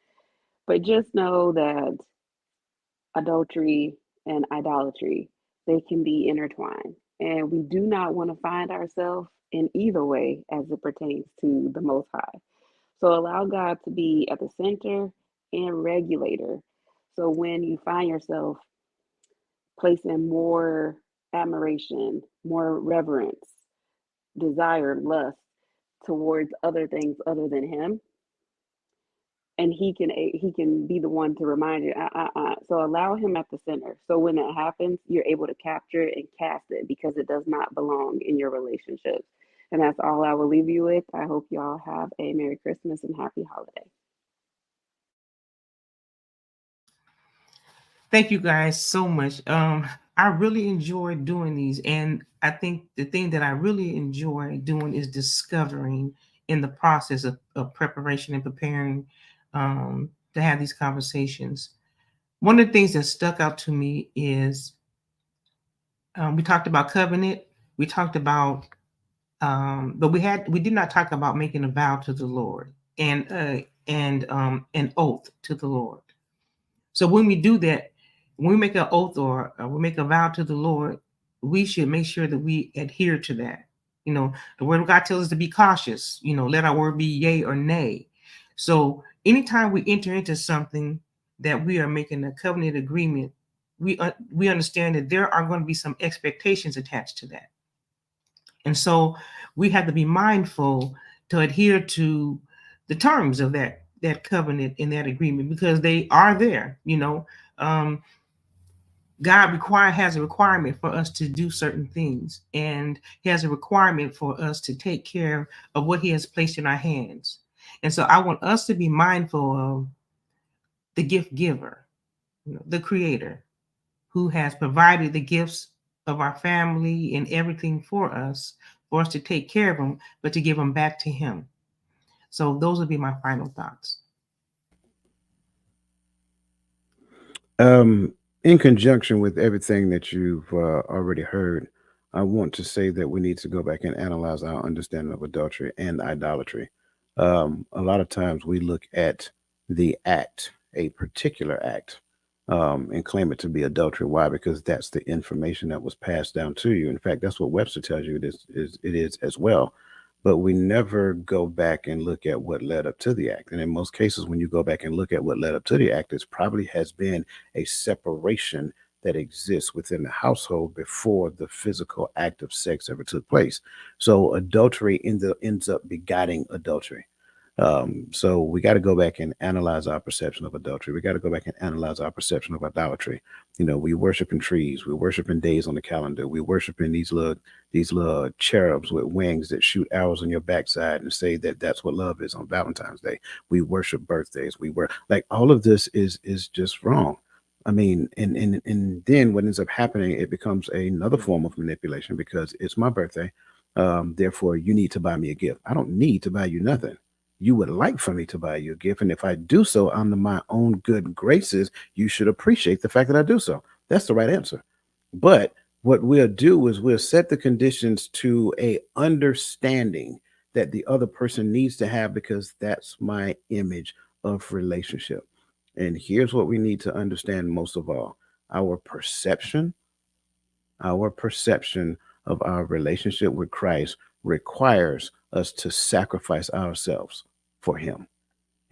But just know that adultery and idolatry, they can be intertwined. And we do not want to find ourselves in either way as it pertains to the Most High. So allow God to be at the center and regulator. So when you find yourself placing more admiration, more reverence, desire, lust towards other things other than Him, and he can be the one to remind you. So allow Him at the center. So when that happens, you're able to capture it and cast it because it does not belong in your relationships. And that's all I will leave you with. I hope y'all have a Merry Christmas and Happy Holiday. Thank you guys so much. I really enjoy doing these, and I think the thing that I really enjoy doing is discovering in the process of preparation and preparing to have these conversations. One of the things that stuck out to me is we talked about covenant, we talked about, but we did not talk about making a vow to the Lord and an oath to the Lord. So when we do that, when we make an oath or we make a vow to the Lord, we should make sure that we adhere to that. You know, the word of God tells us to be cautious. You know, let our word be yea or nay. So anytime we enter into something that we are making a covenant agreement, we understand that there are going to be some expectations attached to that, and so we have to be mindful to adhere to the terms of that covenant and that agreement because they are there. You know, um, God has a requirement for us to do certain things, and He has a requirement for us to take care of what He has placed in our hands. And so I want us to be mindful of the gift giver, you know, the Creator, who has provided the gifts of our family and everything for us to take care of them, but to give them back to Him. So those would be my final thoughts. Um, in conjunction with everything that you've already heard, I want to say that we need to go back and analyze our understanding of adultery and idolatry. A lot of times we look at the act, a particular act, and claim it to be adultery. Why? Because that's the information that was passed down to you. In fact, that's what Webster tells you it is as well. But we never go back and look at what led up to the act. And in most cases, when you go back and look at what led up to the act, it probably has been a separation that exists within the household before the physical act of sex ever took place. So adultery ends up begetting adultery. So we got to go back and analyze our perception of adultery. We got to go back and analyze our perception of idolatry. You know, we worshiping trees, we worshiping days on the calendar, we worshiping these little cherubs with wings that shoot arrows on your backside and say that that's what love is on Valentine's Day. We worship birthdays. We were like all of this is just wrong. I mean, and then what ends up happening, it becomes another form of manipulation because it's my birthday. Therefore, you need to buy me a gift. I don't need to buy you nothing. You would like for me to buy you a gift. And if I do so under my own good graces, you should appreciate the fact that I do so. That's the right answer. But what we'll do is we'll set the conditions to a understanding that the other person needs to have because that's my image of relationship. And here's what we need to understand most of all. our perception of our relationship with Christ requires us to sacrifice ourselves for him.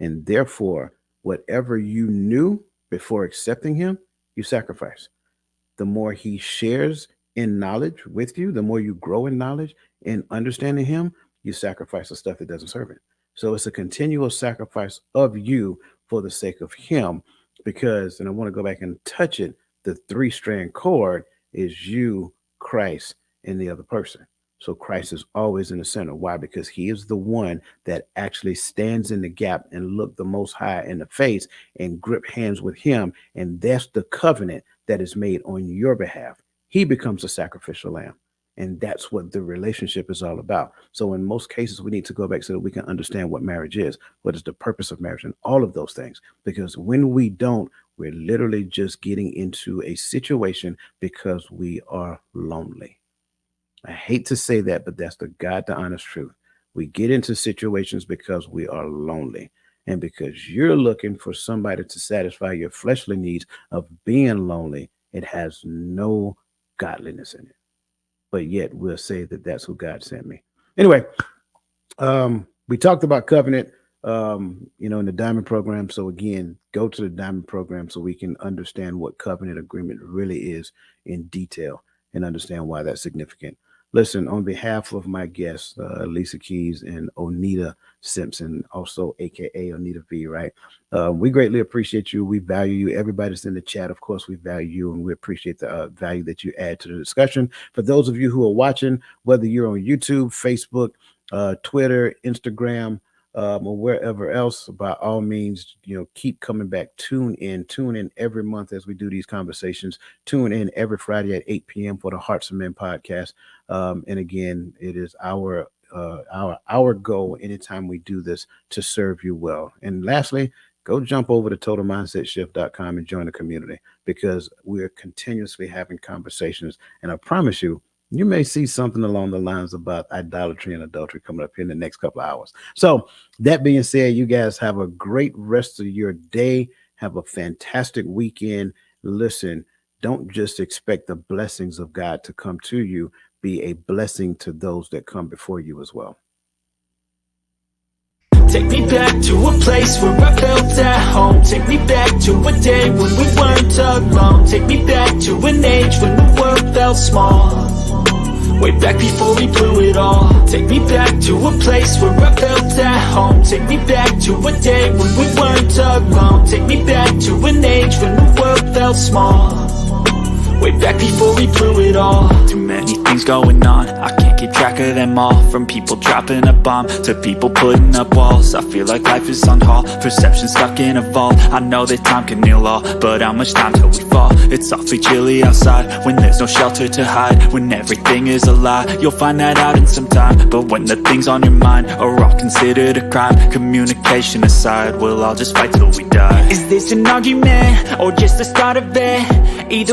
And therefore, whatever you knew before accepting him, you sacrifice. The more he shares in knowledge with you, the more you grow in knowledge and understanding him, you sacrifice the stuff that doesn't serve it. So it's a continual sacrifice of you for the sake of him, because, and I want to go back and touch it, the 3-strand cord is you, Christ, and the other person. So Christ is always in the center. Why? Because he is the one that actually stands in the gap and look the Most High in the face and grip hands with him. And that's the covenant that is made on your behalf. He becomes a sacrificial lamb. And that's what the relationship is all about. So in most cases, we need to go back so that we can understand what marriage is, what is the purpose of marriage, and all of those things. Because when we don't, we're literally just getting into a situation because we are lonely. I hate to say that, but that's the God, the honest truth. We get into situations because we are lonely, and because you're looking for somebody to satisfy your fleshly needs of being lonely. It has no godliness in it. But yet we'll say that that's who God sent me. Anyway, we talked about covenant, in the Diamond Program. So again, go to the Diamond Program so we can understand what covenant agreement really is in detail and understand why that's significant. Listen, on behalf of my guests, Lisa Keys and Onita Simpson, also AKA Onita V, right? We greatly appreciate you. We value you. Everybody that's in the chat, of course, we value you, and we appreciate the value that you add to the discussion. For those of you who are watching, whether you're on YouTube, Facebook, Twitter, Instagram, or wherever else, by all means, keep coming back. Tune in every month as we do these conversations. Tune in every Friday at 8 p.m. for the Hearts of Men podcast. And again, it is our goal anytime we do this to serve you well. And lastly, go jump over to totalmindsetshift.com and join the community, because we're continuously having conversations. And I promise you, you may see something along the lines about idolatry and adultery coming up here in the next couple of hours. So that being said, you guys have a great rest of your day. Have a fantastic weekend. Listen, don't just expect the blessings of God to come to you. Be a blessing to those that come before you as well. Take me back to a place where I felt at home. Take me back to a day when we weren't alone. Take me back to an age when the world felt small. Way back before we blew it all. Take me back to a place where I felt at home. Take me back to a day when we weren't alone. Take me back to an age when the world felt small. Way back before we blew it all. Too many things going on, I can't keep track of them all. From people dropping a bomb to people putting up walls. I feel like life is on hold, perception stuck in a vault. I know that time can heal all, but how much time till we fall? It's awfully chilly outside when there's no shelter to hide. When everything is a lie, you'll find that out in some time. But when the things on your mind are all considered a crime, communication aside, we'll all just fight till we die. Is this an argument or just the start of it? Either